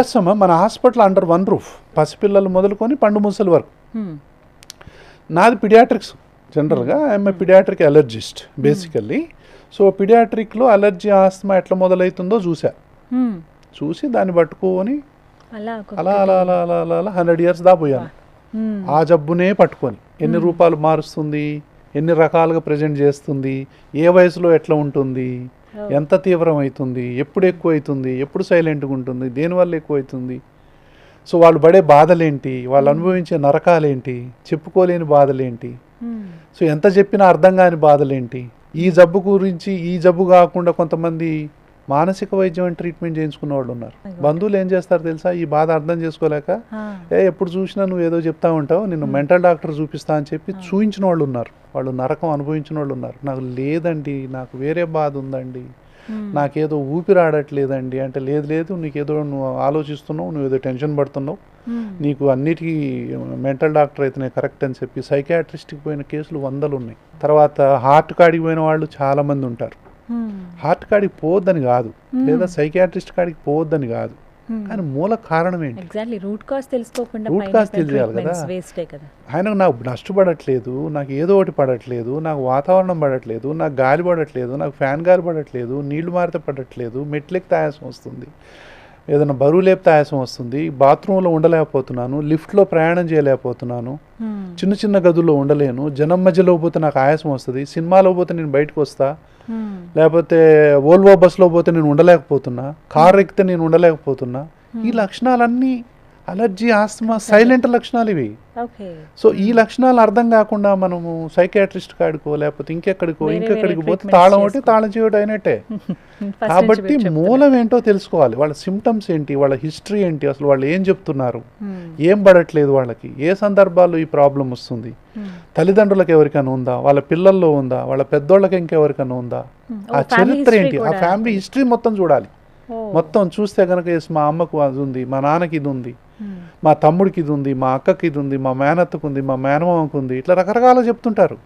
ఎస్ అమ్మా, మన హాస్పిటల్ అండర్ వన్ రూఫ్, పసిపిల్లలు మొదలుకొని పండు ముసలి వరకు. నాది పిడియాట్రిక్స్ జనరల్గా. I'm a paediatric allergist basically. So పిడియాట్రిక్లో అలర్జీ, ఆస్తమా ఎట్లా మొదలవుతుందో చూసి దాన్ని పట్టుకొని అలా అలా అలా అలా అలా అలా 100 years దాపోయాను. ఆ జబ్బునే పట్టుకొని ఎన్ని రూపాలు మారుస్తుంది, ఎన్ని రకాలుగా ప్రజెంట్ చేస్తుంది, ఏ వయసులో ఎట్లా ఉంటుంది, ఎంత తీవ్రం అవుతుంది, ఎప్పుడు ఎక్కువ అవుతుంది, ఎప్పుడు సైలెంట్గా ఉంటుంది, దేనివల్ల ఎక్కువ అవుతుంది, సో వాళ్ళు పడే బాధలేంటి, వాళ్ళు అనుభవించే నరకాలేంటి, చెప్పుకోలేని బాధలేంటి, సో ఎంత చెప్పినా అర్థం కాని బాధలేంటి. ఈ జబ్బు గురించి, ఈ జబ్బు కాకుండా కొంతమంది మానసిక వైద్యం అని ట్రీట్మెంట్ చేయించుకున్న వాళ్ళు ఉన్నారు. బంధువులు ఏం చేస్తారు తెలుసా, ఈ బాధ అర్థం చేసుకోలేక ఎప్పుడు చూసినా నువ్వు ఏదో చెప్తా ఉంటావు, నిన్ను మెంటల్ డాక్టర్ చూపిస్తా అని చెప్పి చూయించిన వాళ్ళు ఉన్నారు. వాళ్ళు నరకం అనుభవించిన వాళ్ళు ఉన్నారు. నాకు లేదండి, నాకు వేరే బాధ ఉందండి, నాకేదో ఊపిరాడట్లేదండి అంటే, లేదు నీకేదో నువ్వు ఆలోచిస్తున్నావు, నువ్వేదో టెన్షన్ పడుతున్నావు, నీకు అన్నిటికీ మెంటల్ డాక్టర్ అయితేనే కరెక్ట్ అని చెప్పి సైకియాట్రిస్ట్కి పోయిన కేసులు 100 ఉన్నాయి. తర్వాత హార్ట్ కాడికి పోయిన వాళ్ళు చాలామంది ఉంటారు. హార్ట్ కాడికి పోవద్దని కాదు, లేదా సైకియాట్రిస్ట్ కాడికి పోవద్దని కాదు, కానీ మూల కారణం ఏంటి, రూట్ కాజ్ తెలియాలి కదా. ఆయన నాకు నష్టపడట్లేదు, నాకు ఏదో ఒకటి పడట్లేదు, నాకు వాతావరణం పడట్లేదు, నాకు గాలి పడట్లేదు, నాకు ఫ్యాన్ గాలి పడట్లేదు, నీళ్లు మారితే పడట్లేదు, మెట్లెక్కితే ఆయాసం వస్తుంది, ఏదైనా బరువు లేపితే ఆయాసం వస్తుంది, బాత్రూంలో ఉండలేకపోతున్నాను, లిఫ్ట్లో ప్రయాణం చేయలేకపోతున్నాను, చిన్న గదుల్లో ఉండలేను, జనం మధ్యలో పోతే నాకు ఆయాసం వస్తుంది, సినిమాలో పోతే నేను బయటకు వస్తా, లేకపోతే వోల్వో బస్లో పోతే నేను ఉండలేకపోతున్నా, కార్ ఎక్కితే నేను ఉండలేకపోతున్నా. ఈ లక్షణాలన్నీ అలర్జీ, ఆస్తమా సైలెంట్ లక్షణాలు ఇవి. సో ఈ లక్షణాలు అర్థం కాకుండా మనము సైకియాట్రిస్ట్ కాడికో లేకపోతే ఇంకెక్కడికి పోతే తాళం ఒకటి తాళం చేయడం అయినట్టే. కాబట్టి మూలం ఏంటో తెలుసుకోవాలి, వాళ్ళ సిమ్టమ్స్ ఏంటి, వాళ్ళ హిస్టరీ ఏంటి, అసలు వాళ్ళు ఏం చెప్తున్నారు, ఏం పడట్లేదు వాళ్ళకి, ఏ సందర్భాల్లో ఈ ప్రాబ్లం వస్తుంది, తల్లిదండ్రులకు ఎవరికైనా ఉందా, వాళ్ళ పిల్లల్లో ఉందా, వాళ్ళ పెద్దోళ్ళకి ఇంకెవరికైనా ఉందా, ఆ చరిత్ర ఏంటి, ఆ ఫ్యామిలీ హిస్టరీ మొత్తం చూడాలి. మొత్తం చూస్తే కనుక మా అమ్మకు అది ఉంది, మా నాన్నకి ఇది ఉంది, మా తమ్ముడికి ఇది ఉంది, మా అక్కకి ఇది ఉంది, మా మేనత్తకు ఉంది, మా మేనమామకు ఉంది, ఇట్లా రకరకాలుగా చెప్తుంటారు.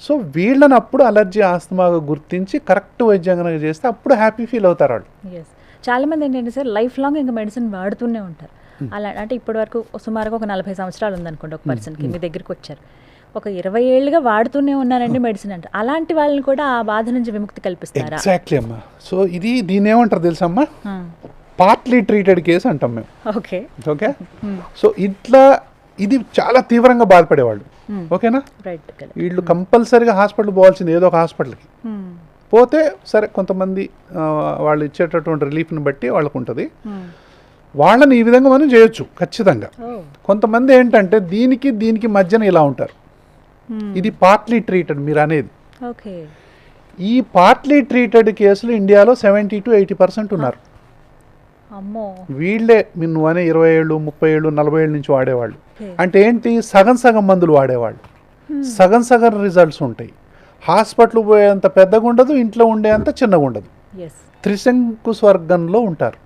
సో వీళ్ళని అప్పుడు అలర్జీ, ఆస్తమాగా గుర్తించి కరెక్ట్ వైద్యం కనుక చేస్తే అప్పుడు హ్యాపీ ఫీల్ అవుతారు వాళ్ళు.
చాలా మంది ఏంటంటే సార్ లైఫ్ లాంగ్ ఇంకా మెడిసిన్ వాడుతూనే ఉంటారు. అలా అంటే ఇప్పటి వరకు సుమారుగా ఒక 40 సంవత్సరాలు ఉందనుకోండి ఒక పర్సన్కి, మీ దగ్గరికి వచ్చారు, ఒక 20 ఏళ్ళుగా వాడుతూనే ఉన్నారండి మెడిసిన్ అంటే, అలాంటి వాళ్ళని కూడా ఆ బాధ నుంచి విముక్తి కల్పిస్తారా?
ఎగ్జాక్ట్లీ అమ్మా. సో దీని ఏమంటారు తెలుసమ్మా, పార్ట్లీ ట్రీటెడ్ కేసు అంటాం మేము. ఓకే. సో ఇది చాలా తీవ్రంగా బాధపడేవాళ్ళు. ఓకేనా, వీళ్ళు కంపల్సరీగా హాస్పిటల్ పోవాల్సింది, ఏదో ఒక హాస్పిటల్కి పోతే సరే, కొంతమంది వాళ్ళు ఇచ్చేటటువంటి రిలీఫ్ని బట్టి వాళ్ళకు ఉంటుంది, వాళ్ళని ఈ విధంగా మనం చేయొచ్చు ఖచ్చితంగా. కొంతమంది ఏంటంటే దీనికి మధ్యన ఇలా ఉంటారు, ఇది పార్ట్లీ ట్రీటెడ్ మీరు అనేది. ఈ పార్ట్లీ ట్రీటెడ్ కేసులు ఇండియాలో 70 to 80% ఉన్నారు. వీళ్ళే నువ్వు అనే 20 ఏళ్ళు, 30 ఏళ్ళు, 40 ఏళ్ళ నుంచి వాడేవాళ్ళు. అంటే ఏంటి, సగం మందులు వాడేవాళ్ళు, సగం రిజల్ట్స్ ఉంటాయి. హాస్పిటల్ పోయేంత పెద్దగా ఉండదు, ఇంట్లో ఉండేంత చిన్నగా ఉండదు, త్రిశంకు స్వర్గంలో ఉంటారు.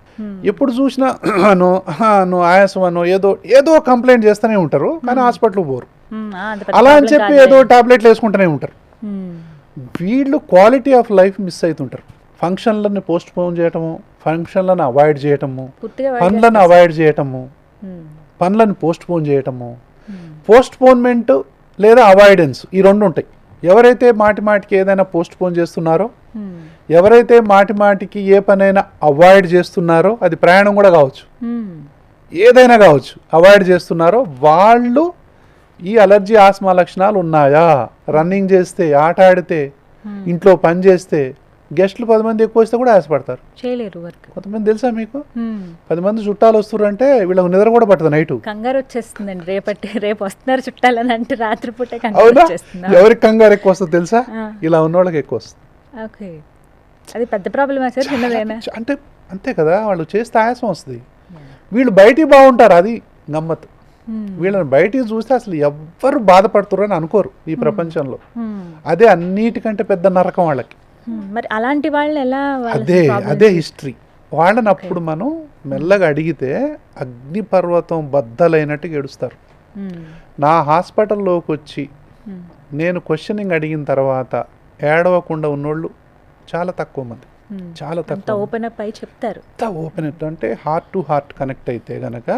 ఎప్పుడు చూసినా ఆయాసం అనో ఏదో కంప్లైంట్ చేస్తూనే ఉంటారు, కానీ హాస్పిటల్ పోరు. అలా అని చెప్పి ఏదో టాబ్లెట్లు వేసుకుంటూనే ఉంటారు. వీళ్ళు క్వాలిటీ ఆఫ్ లైఫ్ మిస్ అవుతుంటారు. ఫంక్షన్లను పోస్ట్ పోన్ చేయటము, ఫంక్షన్లను అవాయిడ్ చేయటము, పనులను అవాయిడ్ చేయటము, పనులను పోస్ట్ పోన్ చేయటము, పోస్ట్ పోన్మెంట్ లేదా అవాయిడెన్స్, ఈ రెండు ఉంటాయి. ఎవరైతే మాటికి ఏదైనా పోస్ట్ పోన్ చేస్తున్నారో, ఎవరైతే మాటి మాటికి ఏ పనైనా అవాయిడ్ చేస్తున్నారో, అది ప్రయాణం కూడా కావచ్చు, ఏదైనా కావచ్చు, అవాయిడ్ చేస్తున్నారో వాళ్ళు ఈ అలర్జీ ఆస్మా లక్షణాలు ఉన్నాయా? రన్నింగ్ చేస్తే, ఆట ఆడితే, ఇంట్లో పని చేస్తే, గెస్ట్లు 10 మంది ఎక్కువ వస్తే కూడా ఆశపడతారు, చేయలేరు వర్క్. కొంతమంది తెలుసా మీకు, 10 మంది చుట్టాలు వస్తున్నారు వీళ్ళకి నిద్ర కూడా పట్టదు, నైట్
కంగారు వచ్చేస్తుందండి. రేపు వస్తున్నారు చుట్టాలని అంటే రాత్రిపూట.
అవునా? ఎవరికి కంగారు ఎక్కువ వస్తుంది తెలుసా? ఇలా ఉన్న వాళ్ళకి ఎక్కువ వస్తుంది.
ఓకే, అది పెద్ద ప్రాబ్లమా సార్? చిన్నదేనా
అంటే అంతే కదా, వాళ్ళు చేస్తే ఆయాసం వస్తుంది. వీళ్ళు బయటికి బాగుంటారు, అది గమ్మత్. వీళ్ళని బయటికి చూస్తే అసలు ఎవ్వరు బాధపడుతున్నారు అని అనుకోరు ఈ ప్రపంచంలో. అదే అన్నిటికంటే పెద్ద నరకం వాళ్ళకి.
మరి అలాంటి వాళ్ళని ఎలా?
అదే హిస్టరీ. వాళ్ళని అప్పుడు మనం మెల్లగా అడిగితే అగ్నిపర్వతం బద్దలైనట్టు ఏడుస్తారు. నా హాస్పిటల్లోకి వచ్చి నేను క్వశ్చనింగ్ అడిగిన తర్వాత ఏడవకుండా ఉన్నోళ్ళు చాలా తక్కువ మంది, చాలా తక్కువ.
ఓపెన్ అప్ అయి చెప్తారు.
ఓపెన్ అప్ అంటే హార్ట్ టు హార్ట్ కనెక్ట్ అయితే గనక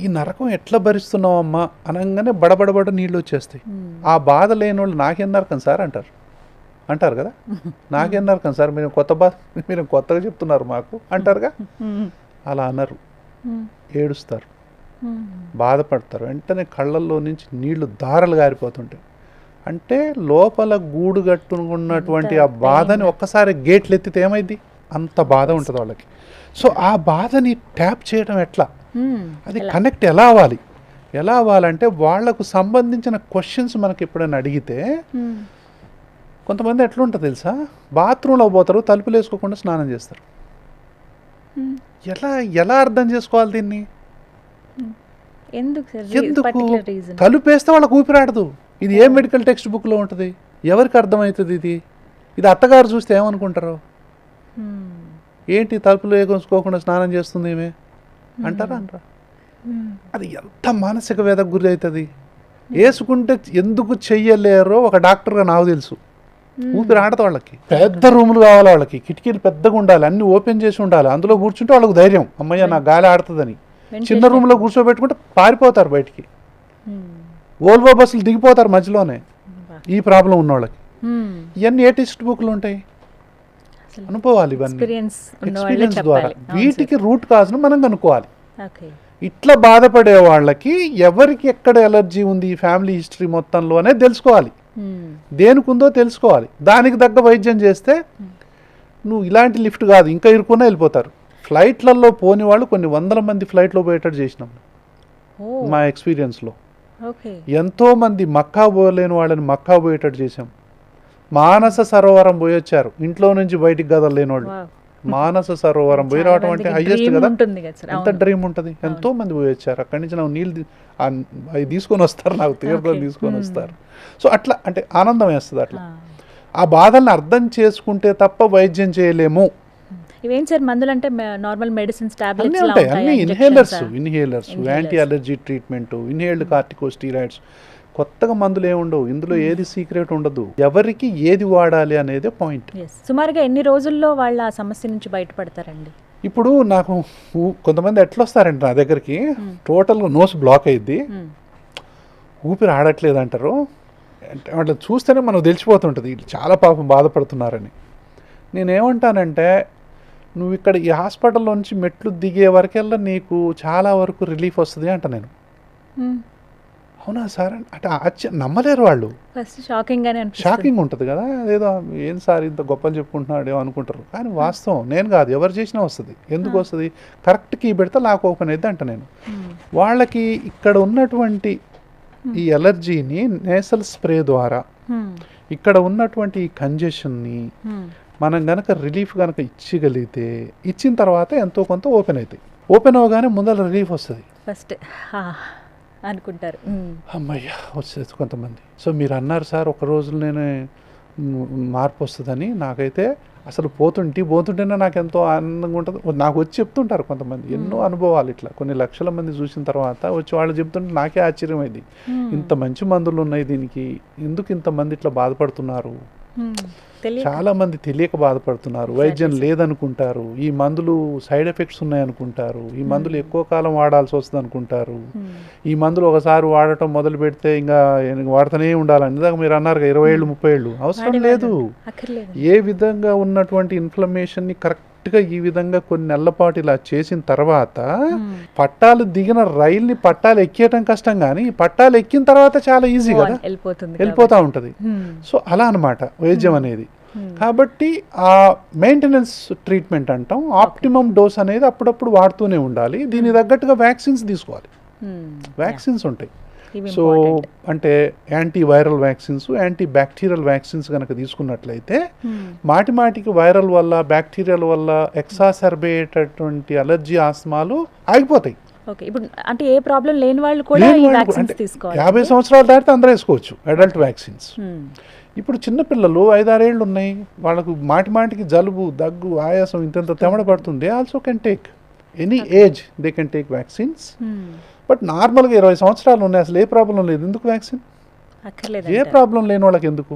ఈ నరకం ఎట్లా భరిస్తున్నావమ్మా అనగానే బడబడబడ నీళ్ళు వచ్చేస్తాయి. ఆ బాధ లేని వాళ్ళు నాకేం నరకం సార్ అంటారు కదా, నాకేం నరకం సార్, మీరు కొత్తగా చెప్తున్నారు మాకు అంటారుగా. అలా అన్నారు, ఏడుస్తారు, బాధపడతారు. వెంటనే కళ్ళల్లో నుంచి నీళ్లు దారలు గారిపోతుంటాయి. అంటే లోపల గూడు కట్టుకున్నటువంటి ఆ బాధని ఒక్కసారి గేట్లు ఎత్తితే ఏమైంది, అంత బాధ ఉంటుంది వాళ్ళకి. సో ఆ బాధని ట్యాప్ చేయడం ఎట్లా, అది కనెక్ట్ ఎలా అవ్వాలంటే వాళ్లకు సంబంధించిన క్వశ్చన్స్ మనకి ఎప్పుడైనా అడిగితే, కొంతమంది ఎట్లుంటుంది తెలుసా, బాత్రూంలో పోతారు, తలుపులు వేసుకోకుండా స్నానం చేస్తారు. ఎలా అర్థం చేసుకోవాలి దీన్ని? ఎందుకు తలుపు వేస్తే వాళ్ళకు ఊపిరాడదు. ఇది ఏ మెడికల్ టెక్స్ట్ బుక్లో ఉంటుంది? ఎవరికి అర్థమవుతుంది ఇది అత్తగారు చూస్తే ఏమనుకుంటారు? ఏంటి తలుపులు వేసుకోకుండా స్నానం చేస్తుంది ఏమే అంటారా? అది ఎంత మానసిక వేదకు గురి అవుతుంది. వేసుకుంటే ఎందుకు చెయ్యలేరో ఒక డాక్టర్గా నాకు తెలుసు. ఊపిరి ఆడదు వాళ్ళకి. పెద్ద రూములు కావాలి వాళ్ళకి, కిటికీలు పెద్దగా ఉండాలి, అన్ని ఓపెన్ చేసి ఉండాలి. అందులో కూర్చుంటే వాళ్ళకు ధైర్యం, అమ్మయ్య నా గాలి ఆడుతుందని. చిన్న రూమ్లో కూర్చోబెట్టుకుంటే పారిపోతారు బయటికి, ఓల్వో బస్సులు దిగిపోతారు మధ్యలోనే. ఈ ప్రాబ్లం ఉన్న వాళ్ళకి ఇవన్నీ ఏ టెక్స్ట్ బుక్లు ఉంటాయి? అనుకోవాలి ఇవన్నీ ఎక్స్పీరియన్స్ ద్వారా. వీటికి రూట్ కాజ్ను మనం కనుక్కోవాలి. ఇట్లా బాధపడే వాళ్ళకి ఎవరికి ఎక్కడ ఎలర్జీ ఉంది ఈ ఫ్యామిలీ హిస్టరీ మొత్తంలోనే తెలుసుకోవాలి. దేనికి ఉందో తెలుసుకోవాలి, దానికి తగ్గ వైద్యం చేస్తే నువ్వు ఇలాంటి లిఫ్ట్ కాదు ఇంకా ఇరుక్కున్నా వెళ్ళిపోతారు. ఫ్లైట్లలో పోని వాళ్ళు కొన్ని 100 మంది ఫ్లైట్లో పోయేటట్టు చేసినాం మా ఎక్స్పీరియన్స్లో. ఎంతో మంది మక్కా పోలేని వాళ్ళని మక్కా పోయేటట్టు చేసాం. మానస సరోవరం పోయి వచ్చారు, ఇంట్లో నుంచి బయటికి కదలేని వాళ్ళు. మానస సరోవరం పోయి రావడం అంటే హైయెస్ట్ కదా, ఎంత డ్రీమ్ ఉంటుంది. ఎంతో మంది పోయి వచ్చారు, అక్కడి నుంచి నాకు నీళ్ళు అవి తీసుకొని వస్తారు, నాకు తీర్థం తీసుకొని వస్తారు. సో అట్లా అంటే ఆనందం వేస్తుంది. అట్లా ఆ బాధల్ని అర్థం చేసుకుంటే తప్ప వైద్యం చేయలేము.
ఇవేం సార్ మందులు అంటే నార్మల్ మెడిసిన్స్, టాబ్లెట్స్
ఉంటాయి, అన్ని inhalers, anti allergy treatment, inhaled corticosteroids. కొత్తగా మందులు ఏముండవు ఇందులో, ఏది సీక్రెట్ ఉండదు, ఎవరికి ఏది వాడాలి అనేది పాయింట్.
సుమారుగా ఎన్ని రోజుల్లో వాళ్ళ ఆ సమస్య నుంచి బయటపడతారండి?
ఇప్పుడు నాకు కొంతమంది ఎట్లా వస్తారండి నా దగ్గరికి, టోటల్గా నోస్ బ్లాక్ అయ్యిద్ది, ఊపిరి ఆడట్లేదు అంటారు. అట్లా చూస్తేనే మనకు తెలిసిపోతుంటుంది చాలా పాపం బాధపడుతున్నారని. నేనేమంటానంటే, నువ్వు ఇక్కడ ఈ హాస్పిటల్లో నుంచి మెట్లు దిగే వరకెల్లా నీకు చాలా వరకు రిలీఫ్ వస్తుంది అంట నేను. అవునా సార్ అంటే నమ్మలేరు వాళ్ళు. షాకింగ్ ఉంటుంది కదా, ఏదో ఏం సార్ ఇంత గొప్పలు చెప్పుకుంటున్నాడేమో అనుకుంటారు. కానీ వాస్తవం నేను కాదు, ఎవరు చేసినా వస్తుంది. ఎందుకు వస్తుంది? కరెక్ట్ కీ పెడితే లాక్ ఓపెన్ అయితే అంట నేను. వాళ్ళకి ఇక్కడ ఉన్నటువంటి ఈ ఎలర్జీని నేసల్ స్ప్రే ద్వారా ఇక్కడ ఉన్నటువంటి ఈ కంజెషన్ని మనం గనక రిలీఫ్ గనక ఇచ్చగలిగితే, ఇచ్చిన తర్వాత ఎంతో కొంత ఓపెన్ అవుతాయి. ఓపెన్ అవగానే ముందర రిలీఫ్ వస్తుంది
ఫస్ట్ అనుకుంటారు,
అమ్మయ్య వచ్చేది కొంతమంది. సో మీరు అన్నారు సార్ ఒక రోజులోనే మార్పు వస్తుందని. నాకైతే అసలు పోతుంటేనే నాకు ఎంతో ఆనందంగా ఉంటుంది. నాకు వచ్చి చెప్తుంటారు కొంతమంది ఎన్నో అనుభవాలు, ఇట్లా కొన్ని లక్షల మంది చూసిన తర్వాత వచ్చి వాళ్ళు చెప్తుంటే నాకే ఆశ్చర్యం అయింది. ఇంత మంచి మందులు ఉన్నాయి దీనికి, ఎందుకు ఇంతమంది ఇట్లా బాధపడుతున్నారు చాలా మంది తెలియక బాధపడుతున్నారు, వైద్యం లేదనుకుంటారు, ఈ మందులు సైడ్ ఎఫెక్ట్స్ ఉన్నాయనుకుంటారు, ఈ మందులు ఎక్కువ కాలం వాడాల్సి వస్తుంది అనుకుంటారు, ఈ మందులు ఒకసారి వాడటం మొదలు పెడితే ఇంకా వాడుతూనే ఉండాలని ఇందాక మీరు అన్నారు 20 ఏళ్ళు 30 ఏళ్ళు అవసరం లేదు. ఏ విధంగా ఉన్నటువంటి ఇన్ఫ్లమేషన్ని కరెక్ట్గా ఈ విధంగా కొన్ని నెలల పాటు ఇలా చేసిన తర్వాత పట్టాలు దిగిన రైల్ని పట్టాలు ఎక్కేయటం కష్టం, కానీ పట్టాలు ఎక్కిన తర్వాత చాలా ఈజీ కదా, వెళ్ళిపోతూ ఉంటుంది. సో అలా అనమాట వైద్యం అనేది. కాబట్టి ఆ మెయింటెనెన్స్ ట్రీట్మెంట్ అంటాం, ఆప్టిమమ్ డోస్ అనేది అప్పుడప్పుడు వాడుతూనే ఉండాలి. దీనికి తగ్గట్టుగా వ్యాక్సిన్స్ తీసుకోవాలి. వ్యాక్సిన్స్ ఉంటాయి. సో అంటే anti viral vaccines, anti bacterial vaccines కనుక తీసుకున్నట్లయితే మాటిమాటికి వైరల్ వల్ల బ్యాక్టీరియల్ వల్ల ఎక్సాసర్బేటటువంటి అలర్జీ ఆస్మాలు ఆగిపోతాయి.
ఇప్పుడు అంటే ఏ ప్రాబ్లం లేని వాళ్ళు కూడా ఈ వ్యాక్సిన్స్ తీసుకోవాలి.
50 సంవత్సరాలు దాటితే అందరూ వేసుకోవచ్చు అడల్ట్ వ్యాక్సిన్స్. ఇప్పుడు చిన్నపిల్లలు 5-6 ఏళ్ళు ఉన్నాయి, వాళ్ళకు మాటిమాటికి జలుబు దగ్గు ఆయాసం ఇంత తెమడ పడుతుంది, also can take any age they can take vaccines. But నార్మల్గా 20 సంవత్సరాలు ఉన్నాయి, అసలు ఏ ప్రాబ్లం లేదు, ఎందుకు వ్యాక్సిన్? ఏ ప్రాబ్లం లేని వాళ్ళకి ఎందుకు?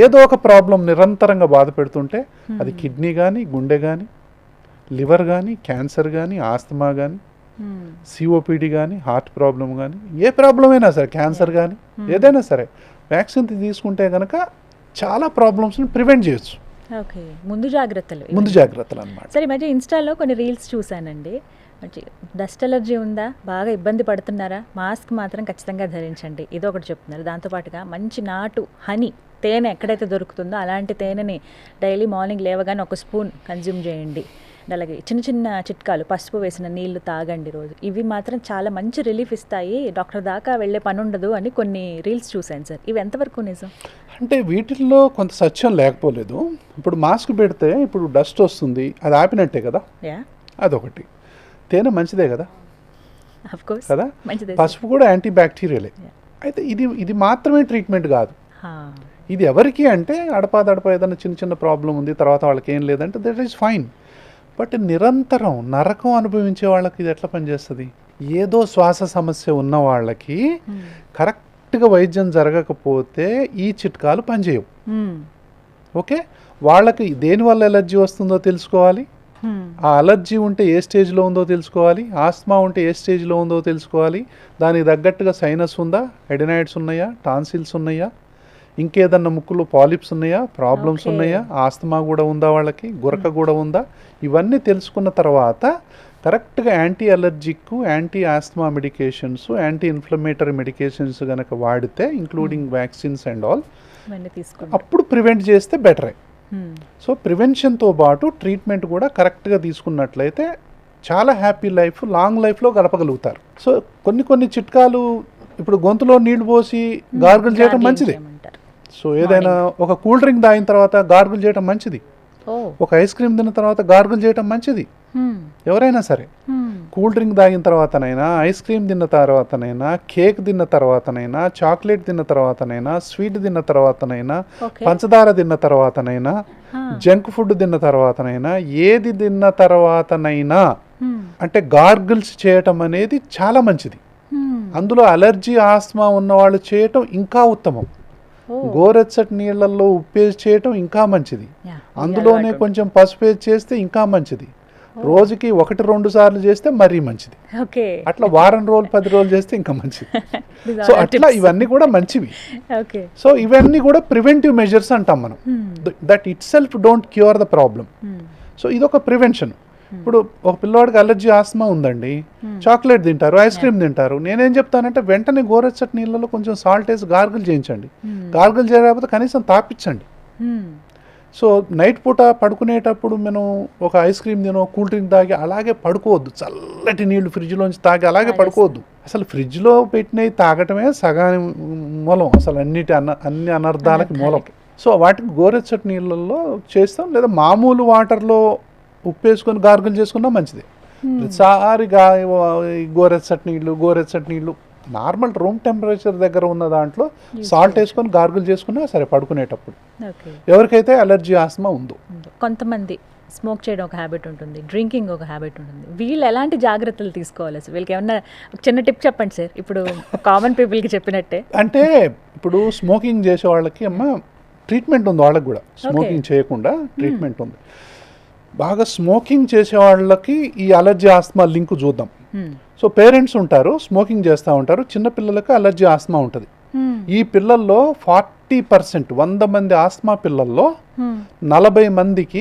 ఏదో ఒక ప్రాబ్లం నిరంతరంగా బాధ పెడుతుంటే అది కిడ్నీ కానీ, గుండె కానీ, లివర్ కానీ, క్యాన్సర్ కానీ, ఆస్తమా కానీ, సిఓపిడి కానీ, హార్ట్ ప్రాబ్లం కానీ, ఏ ప్రాబ్లం అయినా సరే, క్యాన్సర్ కానీ, ఏదైనా సరే వ్యాక్సిన్ తీసుకుంటే కనుక చాలా ప్రాబ్లమ్స్ని ప్రివెంట్ చేయొచ్చు.
ఓకే, ముందు జాగ్రత్తలు
అన్నమాట.
సరే, ఈ మధ్య ఇన్స్టాలో కొన్ని రీల్స్ చూశానండి. డస్ట్ అలర్జీ ఉందా, బాగా ఇబ్బంది పడుతున్నారా, మాస్క్ మాత్రం ఖచ్చితంగా ధరించండి, ఇది ఒకటి చెప్తున్నారు. దాంతోపాటుగా మంచి నాటు హనీ, తేనె ఎక్కడైతే దొరుకుతుందో అలాంటి తేనెని డైలీ మార్నింగ్ లేవగానే ఒక స్పూన్ కన్జ్యూమ్ చేయండి. అలాగే చిన్న చిన్న చిట్కాలు, పసుపు వేసిన నీళ్లు తాగండి రోజు, ఇవి మాత్రం చాలా మంచి రిలీఫ్ ఇస్తాయి, డాక్టర్ దాకా వెళ్ళే పని ఉండదు అని కొన్ని రీల్స్ చూశాను సార్. ఇవి ఎంతవరకు నిజం?
అంటే వీటిల్లో కొంత సత్యం లేకపోలేదు. ఇప్పుడు మాస్క్ పెడితే ఇప్పుడు డస్ట్ వస్తుంది, అది ఆపినట్టే కదా, అదొకటి. తేనె మంచిదే కదా కదా, పసుపు కూడా యాంటీ బ్యాక్టీరియలే. అయితే ఇది మాత్రమే ట్రీట్మెంట్ కాదు. ఇది ఎవరికి అంటే అడపా ఏదైనా చిన్న చిన్న ప్రాబ్లం ఉంది, తర్వాత వాళ్ళకి ఏం లేదంటే దట్ ఈస్ ఫైన్. బట్ నిరంతరం నరకం అనుభవించే వాళ్ళకి ఇది ఎట్లా పనిచేస్తుంది? ఏదో శ్వాస సమస్య ఉన్న వాళ్ళకి కరెక్ట్గా వైద్యం జరగకపోతే ఈ చిట్కాలు పనిచేయవు. ఓకే, వాళ్ళకి దేనివల్ల ఎలర్జీ వస్తుందో తెలుసుకోవాలి, ఆ అలర్జీ ఉంటే ఏ స్టేజ్లో ఉందో తెలుసుకోవాలి, ఆస్మా ఉంటే ఏ స్టేజ్లో ఉందో తెలుసుకోవాలి, దానికి తగ్గట్టుగా సైనస్ ఉందా, ఎడినాయిడ్స్ ఉన్నాయా, టాన్సిల్స్ ఉన్నాయా, ఇంకేదన్నా ముక్కులో పాలిప్స్ ఉన్నాయా, ప్రాబ్లమ్స్ ఉన్నాయా, ఆస్తమా కూడా ఉందా, వాళ్ళకి గురక కూడా ఉందా, ఇవన్నీ తెలుసుకున్న తర్వాత కరెక్ట్గా anti allergic, anti asthma medications, anti inflammatory medications కనుక వాడితే ఇంక్లూడింగ్ వ్యాక్సిన్స్ అండ్ ఆల్, అప్పుడు ప్రివెంట్ చేస్తే బెటరే. సో ప్రివెన్షన్తో పాటు ట్రీట్మెంట్ కూడా కరెక్ట్గా తీసుకున్నట్లయితే చాలా హ్యాపీ లైఫ్, లాంగ్ లైఫ్లో గడపగలుగుతారు. సో కొన్ని చిట్కాలు, ఇప్పుడు గొంతులో నీళ్లు పోసి గార్గుల్ చేయడం మంచిది. సో ఏదైనా ఒక కూల్ డ్రింక్ తాగిన తర్వాత గార్గుల్ చేయడం మంచిది, ఒక ఐస్ క్రీమ్ తిన్న తర్వాత గార్గుల్ చేయడం మంచిది. ఎవరైనా సరే కూల్ డ్రింక్ తాగిన తర్వాతనైనా, ఐస్ క్రీమ్ తిన్న తర్వాతనైనా, కేక్ తిన్న తర్వాతనైనా, చాక్లెట్ తిన్న తర్వాతనైనా, స్వీట్ తిన్న తర్వాతనైనా, పంచదార తిన్న తర్వాతనైనా, జంక్ ఫుడ్ తిన్న తర్వాతనైనా, ఏది తిన్న తర్వాతనైనా అంటే గార్గిల్స్ చేయటం అనేది చాలా మంచిది. అందులో అలర్జీ ఆస్మా ఉన్న వాళ్ళు చేయటం ఇంకా ఉత్తమం. గోరెచ్చటి నీళ్ళల్లో ఉప్పేసి చేయటం ఇంకా మంచిది, అందులోనే కొంచెం పసుపు వేసి చేస్తే ఇంకా మంచిది, రోజుకి 1-2 సార్లు చేస్తే మరీ మంచిది, అట్లా వారం రోజులు 10 రోజులు చేస్తే ఇంకా మంచిది. సో అట్లా ఇవన్నీ కూడా మంచివి. సో ఇవన్నీ కూడా ప్రివెంటివ్ మెజర్స్ అంటాం మనం. That it self don't cure the problem. So ఇదొక ప్రివెన్షన్. ఇప్పుడు ఒక పిల్లవాడికి అలర్జీ ఆస్మా ఉందండి, చాక్లెట్ తింటారు, ఐస్ క్రీమ్ తింటారు, నేనేం చెప్తానంటే వెంటనే గోరెచ్చటి నీళ్ళలో కొంచెం సాల్ట్ వేసి గార్గిల్ చేయించండి, గార్గిల్ చేయకపోతే కనీసం తాపించండి. సో నైట్ పూట పడుకునేటప్పుడు మనం ఒక ఐస్ క్రీమ్ తినో, కూల్ డ్రింక్ తాగి అలాగే పడుకోవద్దు, చల్లటి నీళ్లు ఫ్రిడ్జ్లోంచి తాగి అలాగే పడుకోవద్దు. అసలు ఫ్రిడ్జ్లో పెట్టినవి తాగటమే సగాని మూలం, అసలు అన్ని అనర్థాలకి మూలం. సో వాటికి గోరెచ్చటి నీళ్ళల్లో చేస్తాం, లేదా మామూలు వాటర్లో ఉప్పేసుకొని గార్గిల్ చేసుకున్నా మంచిది. ప్రతిసారిగా గోరెచ్చటి నీళ్ళు నార్మల్ రూమ్ టెంపరేచర్ దగ్గర ఉన్న దాంట్లో సాల్ట్ వేసుకొని గార్గిల్ చేసుకున్నా సరే పడుకునేటప్పుడు. ఎవరికైతే అలర్జీ ఆస్మా ఉందో,
కొంతమంది స్మోక్ చేయడం ఒక హ్యాబిట్ ఉంటుంది, డ్రింకింగ్ ఒక హ్యాబిట్ ఉంటుంది, వీళ్ళు ఎలాంటి జాగ్రత్తలు తీసుకోవాలి సార్? వీళ్ళకి ఏమన్నా చిన్న టిప్ చెప్పండి సార్, ఇప్పుడు కామన్ పీపుల్కి చెప్పినట్టే.
అంటే ఇప్పుడు స్మోకింగ్ చేసే వాళ్ళకి అమ్మ ట్రీట్మెంట్ ఉంది వాళ్ళకి కూడా, స్మోకింగ్ చేయకుండా ట్రీట్మెంట్ ఉంది. బాగా స్మోకింగ్ చేసే వాళ్ళకి ఈ అలర్జీ ఆస్మా లింక్ చూద్దాం. సో పేరెంట్స్ ఉంటారు, స్మోకింగ్ చేస్తూ ఉంటారు, చిన్నపిల్లలకు అలర్జీ ఆస్మా ఉంటుంది. ఈ పిల్లల్లో 40%, 100 మంది ఆస్మా పిల్లల్లో 40 మందికి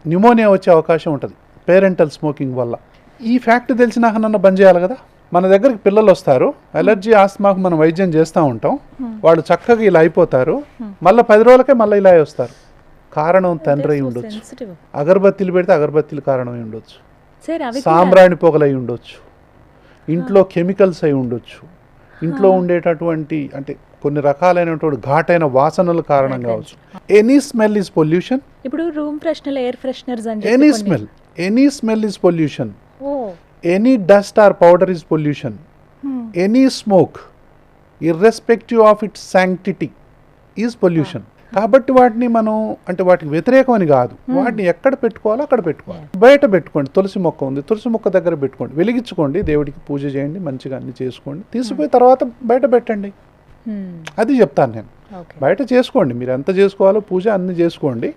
న్యూమోనియా వచ్చే అవకాశం ఉంటుంది పేరెంటల్ స్మోకింగ్ వల్ల. ఈ ఫ్యాక్ట్ తెలిసినాక నన్ను బంద్ చేయాలి కదా. మన దగ్గరికి పిల్లలు వస్తారు, అలర్జీ ఆస్మాకు మనం వైద్యం చేస్తూ ఉంటాం, వాళ్ళు చక్కగా ఇలా అయిపోతారు, మళ్ళీ 10 రోజులకే మళ్ళీ ఇలా వస్తారు. కారణం తండ్రి అయి ఉండొచ్చు, అగరబత్తీలు పెడితే అగరబత్తీలు కారణం అయి ఉండొచ్చు, సాంబ్రాణి పొగలు అయి ఉండొచ్చు, ఇంట్లో కెమికల్స్ అయి ఉండొచ్చు, ఇంట్లో ఉండేటటువంటి అంటే కొన్ని రకాలైనటువంటి ఘాటైన వాసనల కారణం కావచ్చు. Any smell is pollution.
ఇప్పుడు room freshener, air fresheners
any smell is pollution. Any dust or powder is pollution. Any smoke irrespective of its sanctity is pollution. కాబట్టి వాటిని మనం అంటే వాటికి వ్యతిరేకం అని కాదు, వాటిని ఎక్కడ పెట్టుకోవాలో అక్కడ పెట్టుకోవాలి. బయట పెట్టుకోండి, తులసి మొక్క ఉంది, తులసి మొక్క దగ్గర పెట్టుకోండి, వెలిగించుకోండి, దేవుడికి పూజ చేయండి, మంచిగా అన్ని చేసుకోండి, తీసిపోయి తర్వాత బయట పెట్టండి. అది చెప్తాను నేను. బయట చేసుకోండి, మీరు ఎంత చేసుకోవాలో పూజ అన్ని చేసుకోండి,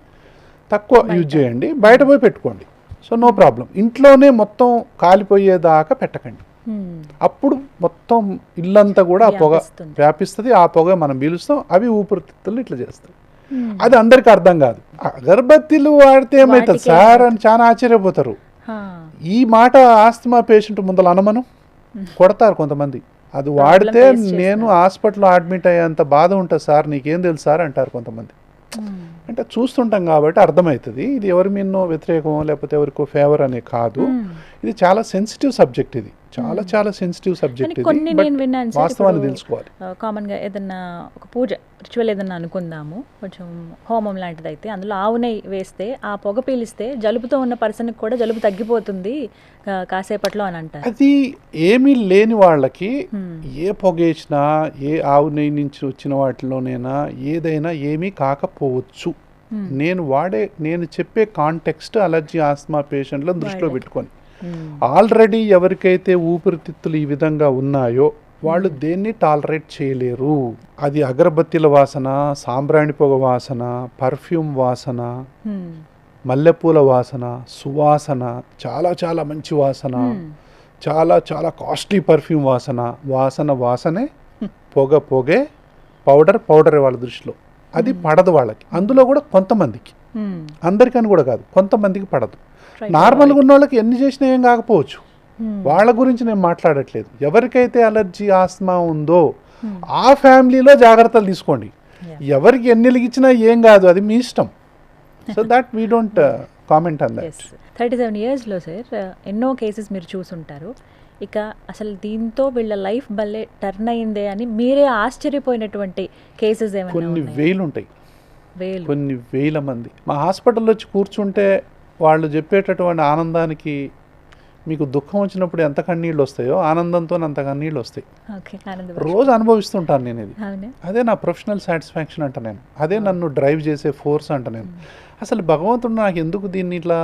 తక్కువ యూజ్ చేయండి, బయట పోయి పెట్టుకోండి. So no problem. ఇంట్లోనే మొత్తం కాలిపోయేదాకా పెట్టకండి. అప్పుడు మొత్తం ఇల్లంతా కూడా ఆ పొగ వ్యాపిస్తుంది, ఆ పొగ మనం పీలుస్తాం, అవి ఊపిరితిత్తులు ఇట్లా చేస్తాయి. అది అందరికి అర్థం కాదు. అగరబత్తీలు వాడితే ఏమవుతుంది సార్ అని చాలా ఆశ్చర్యపోతారు. ఈ మాట ఆస్తమా పేషెంట్ ముందర అనమను కొడతారు కొంతమంది. అది వాడితే నేను హాస్పిటల్లో అడ్మిట్ అయ్యేంత బాధ ఉంటుంది సార్, నీకేం తెలుసు సార్ అంటారు కొంతమంది. అంటే చూస్తుంటాం కాబట్టి అర్థమవుతుంది ఇది ఎవరి మీదనో వ్యతిరేకమో లేకపోతే ఎవరికో ఫేవర్ అనే కాదు. ఇది చాలా సెన్సిటివ్ సబ్జెక్ట్, ఇది చాలా చాలా సెన్సిటివ్ సబ్జెక్ట్. వాస్తవాన్ని తెలుసుకోవాలి.
కామన్గా ఏదన్నా ఒక పూజ రిచువల్ ఏదన్నా అనుకుందాము, కొంచెం హోమం లాంటిది అయితే అందులో ఆవు నెయ్యి వేస్తే ఆ పొగ పీలిస్తే జలుబుతో ఉన్న పర్సన్కి కూడా జలుబు తగ్గిపోతుంది కాసేపట్లో అని అంటారు.
అది ఏమీ లేని వాళ్ళకి ఏ పొగ వేసినా ఏ ఆవు నెయ్యి నుంచి వచ్చిన వాటిలోనైనా ఏదైనా ఏమీ కాకపోవచ్చు. నేను చెప్పే కాంటెక్స్ట్ అలర్జీ ఆస్మా పేషెంట్లను దృష్టిలో పెట్టుకొని, ఆల్రెడీ ఎవరికైతే ఊపిరితిత్తులు ఈ విధంగా ఉన్నాయో వాళ్ళు దేన్ని టాలరేట్ చేయలేరు. అది అగరబత్తీల వాసన, సాంబ్రాణి పొగ వాసన, పర్ఫ్యూమ్ వాసన, మల్లెపూల వాసన, సువాసన, చాలా చాలా మంచి వాసన, చాలా చాలా కాస్ట్లీ పర్ఫ్యూమ్ వాసనే, పొగే, పౌడర్ వాళ్ళ దృష్టిలో అది పడదు వాళ్ళకి. అందులో కూడా కొంతమందికి, అందరికని కూడా కాదు, కొంతమందికి పడదు. నార్మల్గా ఉన్న వాళ్ళకి ఎన్ని చేసినా ఏం కాకపోవచ్చు, వాళ్ళ గురించి నేను మాట్లాడట్లేదు. ఎవరికైతే అలర్జీ ఆస్మా ఉందో ఆ ఫ్యామిలీలో జాగ్రత్తలు తీసుకోండి. ఎవరికి ఎన్ని వెలిగించినా ఏం కాదు, అది మీ ఇష్టం. So that we don't comment on that.
37 yearsలో సార్ ఎన్నో కేసెస్ మీరు చూసుంటారు. ఇక అసలు దీంతో వీళ్ళ లైఫ్ భలే టర్న్ అయిందే అని మీరే ఆశ్చర్యపోయినటువంటి కేసెస్ ఏమైనా?
కొన్ని వేలు ఉంటాయి, కొన్ని వేల మంది మా హాస్పిటల్లో వచ్చి కూర్చుంటే వాళ్ళు చెప్పేటటువంటి ఆనందానికి మీకు దుఃఖం వచ్చినప్పుడు ఎంత కన్నీళ్ళు వస్తాయో ఆనందంతో అంత కన్నీళ్ళు వస్తాయి. రోజు అనుభవిస్తుంటాను నేను ఇది. అదే నా ప్రొఫెషనల్ సాటిస్ఫాక్షన్ అంట నేను, అదే నన్ను డ్రైవ్ చేసే ఫోర్స్ అంట నేను. అసలు భగవంతుడు నాకు ఎందుకు దీన్ని ఇట్లా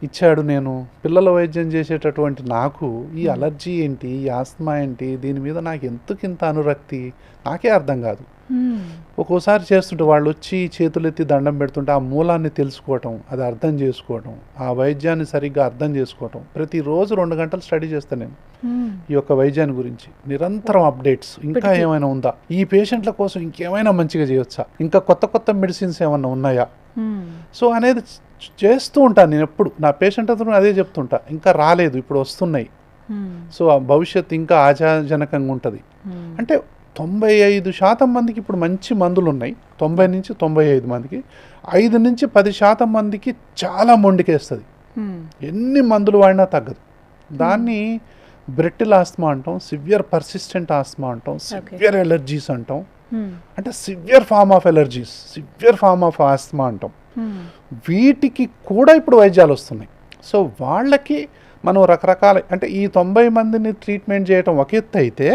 ఇచ్చాడు? నేను పిల్లల వైద్యం చేసేటటువంటి నాకు ఈ అలర్జీ ఏంటి, ఈ ఆస్మా ఏంటి, దీని మీద నాకు ఎందుకు ఇంత అనురక్తి నాకే అర్థం కాదు. ఒక్కోసారి చేస్తుంటే వాళ్ళు వచ్చి చేతులెత్తి దండం పెడుతుంటే ఆ మూలాన్ని తెలుసుకోవటం, అది అర్థం చేసుకోవటం, ఆ వైద్యాన్ని సరిగ్గా అర్థం చేసుకోవటం. ప్రతిరోజు 2 గంటలు స్టడీ చేస్తాను నేను ఈ యొక్క వైద్యాన్ని గురించి. నిరంతరం అప్డేట్స్, ఇంకా ఏమైనా ఉందా, ఈ పేషెంట్ల కోసం ఇంకేమైనా మంచిగా చేయొచ్చా, ఇంకా కొత్త మెడిసిన్స్ ఏమైనా ఉన్నాయా, సో అనేది చేస్తూ ఉంటాను నేను. ఎప్పుడు నా పేషెంట్ అతను అదే చెప్తుంటా, ఇంకా రాలేదు, ఇప్పుడు వస్తున్నాయి, సో ఆ భవిష్యత్తు ఇంకా ఆశాజనకంగా ఉంటుంది. అంటే 95% మందికి ఇప్పుడు మంచి మందులు ఉన్నాయి, 90 నుంచి 95 మందికి. 5 నుంచి 10% మందికి చాలా మొండికేస్తుంది, ఎన్ని మందులు వాడినా తగ్గదు. దాన్ని బ్రెట్టిల్ ఆస్మా అంటాం, సివియర్ పర్సిస్టెంట్ ఆస్మా అంటాం, సివియర్ ఎలర్జీస్ అంటాం, అంటే severe form of allergies, severe form of asthma అంటాం. వీటికి కూడా ఇప్పుడు వైద్యాలు వస్తున్నాయి. సో వాళ్ళకి మనం రకరకాల అంటే ఈ 90 మందిని ట్రీట్మెంట్ చేయటం ఒక ఎత్తు అయితే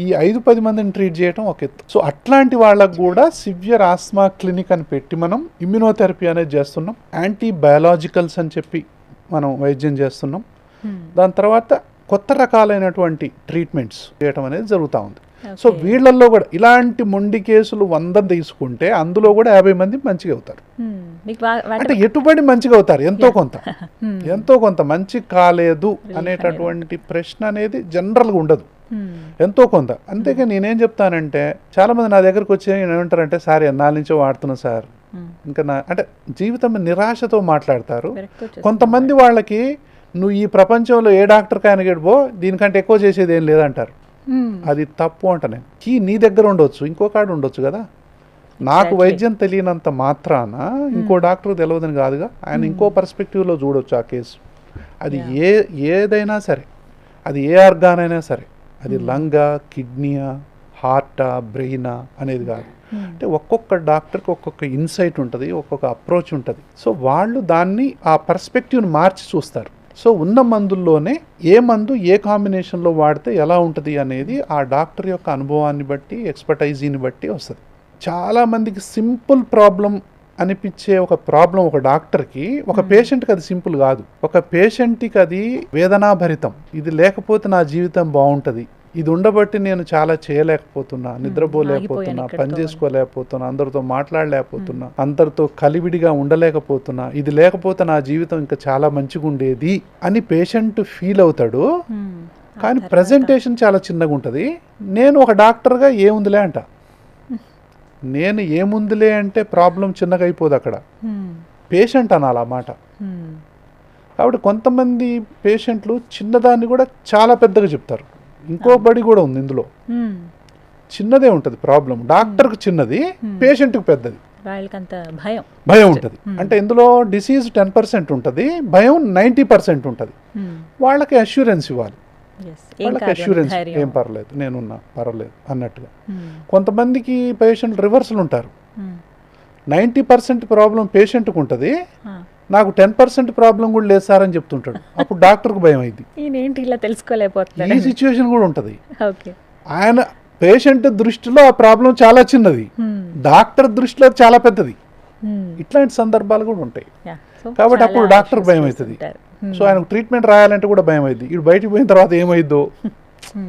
ఈ 5-10 మందిని ట్రీట్ చేయటం ఒక ఎత్తు. సో అట్లాంటి వాళ్ళకు కూడా సివియర్ ఆస్మా క్లినిక్ అని పెట్టి మనం ఇమ్యునోథెరపీ అనేది చేస్తున్నాం, యాంటీబయాలజికల్స్ అని చెప్పి మనం వైద్యం చేస్తున్నాం. దాని తర్వాత కొత్త రకాలైనటువంటి ట్రీట్మెంట్స్ చేయటం అనేది జరుగుతూ ఉంది. సో వీళ్ళల్లో కూడా ఇలాంటి మొండి కేసులు 100 తీసుకుంటే అందులో కూడా 50 మంది మంచిగా అవుతారు. అంటే ఎటుబడి మంచిగా అవుతారు, ఎంతో కొంత మంచి కాలేదు అనేటటువంటి ప్రశ్న అనేది జనరల్గా ఉండదు, ఎంతో కొంత. అంతేగా నేనేం చెప్తానంటే చాలా మంది నా దగ్గరకు వచ్చి ఏమంటారంటే సార్ ఎన్నాళ్ళ నుంచో వాడుతున్నా సార్, ఇంకా అంటే జీవితం నిరాశతో మాట్లాడతారు. కొంతమంది వాళ్ళకి నువ్వు ఈ ప్రపంచంలో ఏ డాక్టర్ కైనా గడిపో దీనికంటే ఎక్కువ చేసేది ఏం లేదంటారు. అది తప్పు అంట. నేను నీ దగ్గర ఉండొచ్చు, ఇంకో కాడ ఉండొచ్చు కదా. నాకు వైద్యం తెలియనంత మాత్రాన ఇంకో డాక్టర్ తెలియదని కాదుగా, ఆయన ఇంకో పర్స్పెక్టివ్లో చూడొచ్చు ఆ కేసు. అది ఏదైనా సరే, అది ఏ ఆర్గాన్ అయినా సరే, అది లంగా, కిడ్నీయా, హార్టా, బ్రెయినా అనేది కాదు. అంటే ఒక్కొక్క డాక్టర్కి ఒక్కొక్క ఇన్సైట్ ఉంటుంది, ఒక్కొక్క అప్రోచ్ ఉంటుంది. సో వాళ్ళు దాన్ని ఆ పర్స్పెక్టివ్ని మార్చి చూస్తారు. సో ఉన్న మందుల్లోనే ఏ మందు ఏ కాంబినేషన్లో వాడితే ఎలా ఉంటుంది అనేది ఆ డాక్టర్ యొక్క అనుభవాన్ని బట్టి, ఎక్స్పర్టైజీని బట్టి వస్తుంది. చాలామందికి సింపుల్ ప్రాబ్లం అనిపించే ఒక ప్రాబ్లం ఒక డాక్టర్కి, ఒక పేషెంట్కి అది సింపుల్ కాదు. ఒక పేషెంట్కి అది వేదనాభరితం. ఇది లేకపోతే నా జీవితం బాగుంటుంది, ఇది ఉండబట్టి నేను చాలా చేయలేకపోతున్నా, నిద్రపోలేకపోతున్నా, పని చేసుకోలేకపోతున్నా, అందరితో మాట్లాడలేకపోతున్నా, అందరితో కలివిడిగా ఉండలేకపోతున్నా, ఇది లేకపోతే నా జీవితం ఇంకా చాలా మంచిగా ఉండేది అని పేషెంట్ ఫీల్ అవుతాడు. కానీ ప్రజెంటేషన్ చాలా చిన్నగా ఉంటుంది. నేను ఒక డాక్టర్గా ఏముందిలే అంట. నేను ఏముందిలే అంటే ప్రాబ్లం చిన్నగా అయిపోదు అక్కడ, పేషెంట్ అనాలి ఆ మాట. కాబట్టి కొంతమంది పేషెంట్లు చిన్నదాన్ని కూడా చాలా పెద్దగా చెప్తారు. ఇంకో బడి కూడా ఉంది ఇందులో, చిన్నదే ఉంటుంది ప్రాబ్లం, డాక్టర్కి చిన్నది, పేషెంట్కి పెద్దది. భయం ఉంటుంది. అంటే ఇందులో డిసీజ్ 10% ఉంటుంది, భయం 90% ఉంటుంది. వాళ్ళకి అష్యూరెన్స్ ఇవ్వాలి, వాళ్ళకి అష్యూరెన్స్ ఏం పర్లేదు, నేనున్నా పర్వాలేదు అన్నట్టుగా. కొంతమందికి పేషెంట్ రివర్సల్ ఉంటారు. 90% ప్రాబ్లం పేషెంట్కి ఉంటుంది, నాకు 10% ప్రాబ్లం కూడా లేదు సార్ అని చెప్తుంటాడు. అప్పుడు డాక్టర్కి భయం అయింది. ఈ సిచ్యువేషన్ కూడా ఉంటుంది. ఆయన పేషెంట్ దృష్టిలో ఆ ప్రాబ్లం చాలా చిన్నది, డాక్టర్ దృష్టిలో చాలా పెద్దది. ఇట్లాంటి సందర్భాలు కూడా ఉంటాయి. కాబట్టి అప్పుడు డాక్టర్కి భయం అవుతుంది. సో ఆయనకు ట్రీట్మెంట్ రాయాలంటే కూడా భయం అయింది, ఇటు బయటికి పోయిన తర్వాత ఏమైద్దో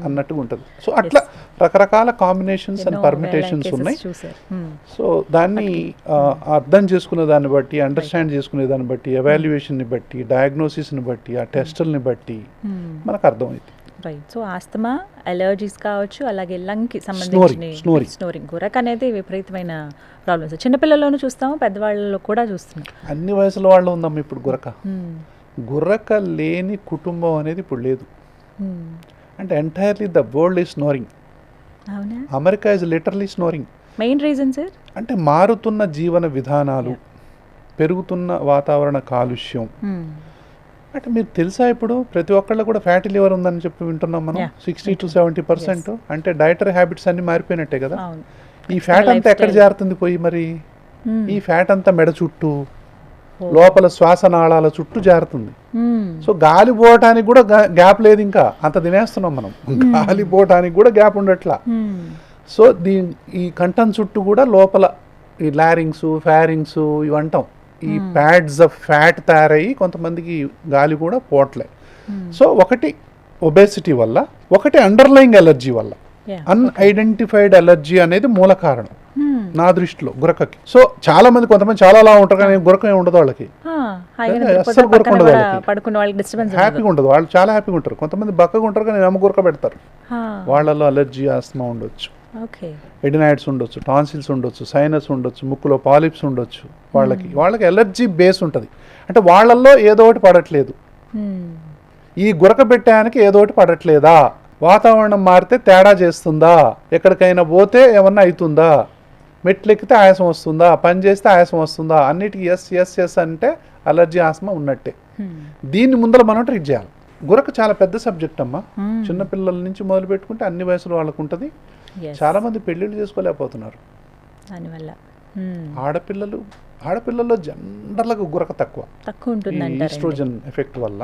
అన్నట్టుగా ఉంటుంది. సో అట్లా రకరకాల కాంబినేషన్స్ అండ్ పర్మిటేషన్స్ ఉన్నాయి. సో దాన్ని అర్థం చేసుకునే దాన్ని బట్టి, అండర్స్టాండ్ చేసుకునే దాన్ని బట్టి, ఎవాల్యుయేషన్ని బట్టి, డయాగ్నోసిస్ని బట్టి, ఆ టెస్టుల్ని బట్టి మనకు అర్థమవుతుంది.
రైట్. సో ఆస్తమా, అలర్జీస్ కావచ్చు, అలాగే లంగ్కి సంబంధించిన స్నోరింగ్, గురక అనేది విపరీతమైన ప్రాబ్లమ్స్. చిన్నపిల్లల్లోనూ చూస్తాము, పెద్దవాళ్ళలో కూడా చూస్తున్నాం.
అన్ని వయసుల వాళ్ళు ఉందమ్మా ఇప్పుడు గురక. గురక లేని కుటుంబం అనేది ఇప్పుడు లేదు. అంటే entirely the world is snoring. America is literally snoring.
Main reason sir
అంటే మారుతున్న జీవన విధానాలు, పెరుగుతున్న వాతావరణ కాలుష్యం. అంటే మీరు తెలుసా ఇప్పుడు ప్రతి ఒక్కళ్ళు కూడా ఫ్యాటీ లివర్ ఉందని చెప్పి వింటున్నాం మనం. 60 to 70%. అంటే డైటరీ హ్యాబిట్స్ అన్ని మారిపోయినట్టే కదా. ఈ ఫ్యాట్ అంతా ఎక్కడ చేరుతుంది పోయి మరి? ఈ ఫ్యాట్ అంతా మెడ చుట్టూ, లోపల శ్వాసనాళాల చుట్టూ జారుతుంది. సో గాలి పోవటానికి కూడా గ్యాప్ లేదు, ఇంకా అంత తినేస్తున్నాం మనం. గాలి పోవటానికి కూడా గ్యాప్ ఉండట్లా. సో ఈ కంఠం చుట్టూ కూడా లోపల ఈ లారింగ్స్, ఫ్యారింగ్స్ ఇవి అంటాం, ఈ ప్యాడ్స్ ఆఫ్ ఫ్యాట్ తయారయ్యి కొంతమందికి గాలి కూడా పోవట్లే. సో ఒకటి ఒబేసిటీ వల్ల, ఒకటి అండర్లయింగ్ ఎలర్జీ వల్ల. అన్ఐడెంటిఫైడ్ ఎలర్జీ అనేది మూల కారణం నా దృష్టిలో గురకకి. సో చాలా మంది, కొంతమంది చాలా అలా ఉంటారు కానీ గురక ఏమి ఉండదు వాళ్ళకి, అస్సలు గురక ఉండదు వాళ్ళకి, హ్యాపీగా ఉండదు, వాళ్ళు చాలా హ్యాపీగా ఉంటారు. కొంతమంది బక్కగా ఉంటారు కానీ ఏమో గురక పెడతారు. వాళ్ళలో అలర్జీ, ఆస్తమా ఉండొచ్చు, ఎడినాయిడ్స్ ఉండొచ్చు, టాన్సిల్స్ ఉండొచ్చు, సైనస్ ఉండొచ్చు, ముక్కులో పాలిప్స్ ఉండొచ్చు. వాళ్ళకి ఎలర్జీ బేస్ ఉంటుంది. అంటే వాళ్ళల్లో ఏదో ఒకటి పడట్లేదు. ఈ గురక పెట్టడానికి ఏదో ఒకటి పడట్లేదా, వాతావరణం మారితే తేడా చేస్తుందా, ఎక్కడికైనా పోతే ఏమన్నా అవుతుందా, మెట్లు ఎక్కితే ఆయాసం వస్తుందా, పని చేస్తే ఆయాసం వస్తుందా, అన్నిటికీ ఎస్ ఎస్ ఎస్ అంటే అలర్జీ, ఆస్మా ఉన్నట్టే. దీన్ని ముందర మనం ట్రీట్ చేయాలి. గురక చాలా పెద్ద సబ్జెక్ట్ అమ్మా. చిన్నపిల్లల నుంచి మొదలు పెట్టుకుంటే అన్ని వయసులో వాళ్ళకు ఉంటుంది. చాలా మంది పెళ్ళిళ్ళు చేసుకోలేకపోతున్నారు
దానివల్ల.
ఆడపిల్లల్లో జనరల్గా గురక తక్కువ ఉంటుంది, ఈస్ట్రోజన్ ఎఫెక్ట్ వల్ల.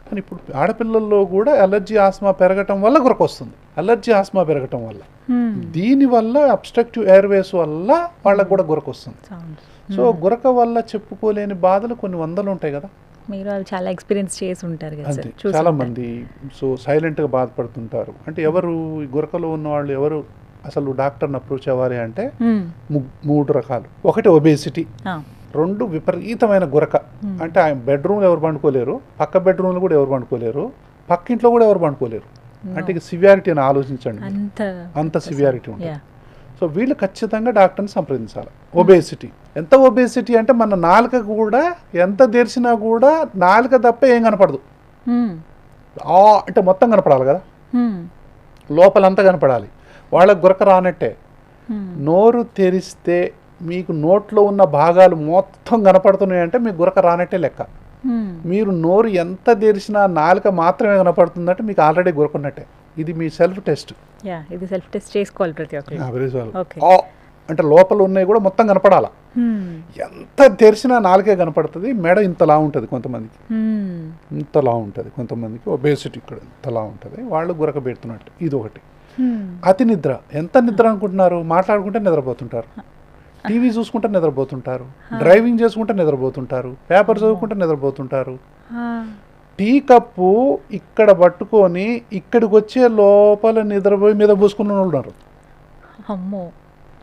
కానీ ఇప్పుడు ఆడపిల్లల్లో కూడా అలర్జీ, ఆస్మా పెరగటం వల్ల గురక వస్తుంది. అలర్జీ, ఆస్మా పెరగటం వల్ల, దీనివల్ల అబ్స్ట్రక్టివ్ ఎయిర్వేస్ వల్ల వాళ్ళకు కూడా గురక వస్తుంది. సో గురక వల్ల చెప్పుకోలేని బాధలు కొన్ని వందలు ఉంటాయి కదా.
మీరు అవి చాలా ఎక్స్పీరియన్స్ చేసి ఉంటారు కదా
అంతే
సార్,
చాలా మంది సో సైలెంట్గా బాధపడుతుంటారు. అంటే ఎవరు ఈ గురకలో ఉన్న వాళ్ళు ఎవరు అసలు డాక్టర్ని అప్రోచ్ అవ్వాలి అంటే మూడు రకాలు. ఒకటి ఒబేసిటీ, రెండు విపరీతమైన గురక. అంటే ఆయన బెడ్రూమ్లో ఎవరు పండుకోలేరు, పక్క బెడ్రూమ్లో కూడా ఎవరు పండుకోలేరు, పక్కింట్లో కూడా ఎవరు పండుకోలేరు. అంటే ఇక సివియారిటీ అని ఆలోచించండి, అంత సివియారిటీ ఉంటుంది. సో వీళ్ళు ఖచ్చితంగా డాక్టర్ని సంప్రదించాలి. ఒబేసిటీ, ఎంత ఒబేసిటీ అంటే మన నాలుక కూడా ఎంత తెరిచినా కూడా నాలుక తప్ప ఏం కనపడదు. అంటే మొత్తం కనపడాలి కదా, లోపలంతా కనపడాలి. వాళ్ళకి గురక రానట్టే. నోరు తెరిస్తే మీకు నోట్లో ఉన్న భాగాలు మొత్తం కనపడుతున్నాయంటే మీకు గురక రానట్టే లెక్క. మీరు నోరు ఎంత తెరిచినా నాలుక మాత్రమే కనపడుతుందంటే మీకు ఆల్రెడీ గురకున్నట్టే. ఇది మీ సెల్ఫ్ టెస్ట్.
ఇది సెల్ఫ్ టెస్ట్ చేసుకోవాలి ప్రతి ఒక్కరు.
అంటే లోపల ఉన్నాయి కూడా మొత్తం కనపడాలా. ఎంత తెరిచినా నాలుకే కనపడుతుంది. మెడ ఇంతలా ఉంటుంది కొంతమందికి, ఇంతలా ఉంటుంది కొంతమందికి. ఒబేసిటీ ఇక్కడ ఇంతలా ఉంటుంది, వాళ్ళు గురక పెడుతున్నట్టు. ఇది ఒకటి. అతి నిద్ర, ఎంత నిద్ర అనుకుంటున్నారు? మాట్లాడుకుంటే నిద్రపోతుంటారు, టీవీ చూసుకుంటే నిద్రపోతుంటారు, డ్రైవింగ్ చేసుకుంటే నిద్రపోతుంటారు, పేపర్ చదువుకుంటే నిద్రపోతుంటారు. టీ కప్పు ఇక్కడ పట్టుకొని ఇక్కడికి వచ్చే లోపల నిద్రపోయి మీద పూసుకున్న వాళ్ళు ఉన్నారు.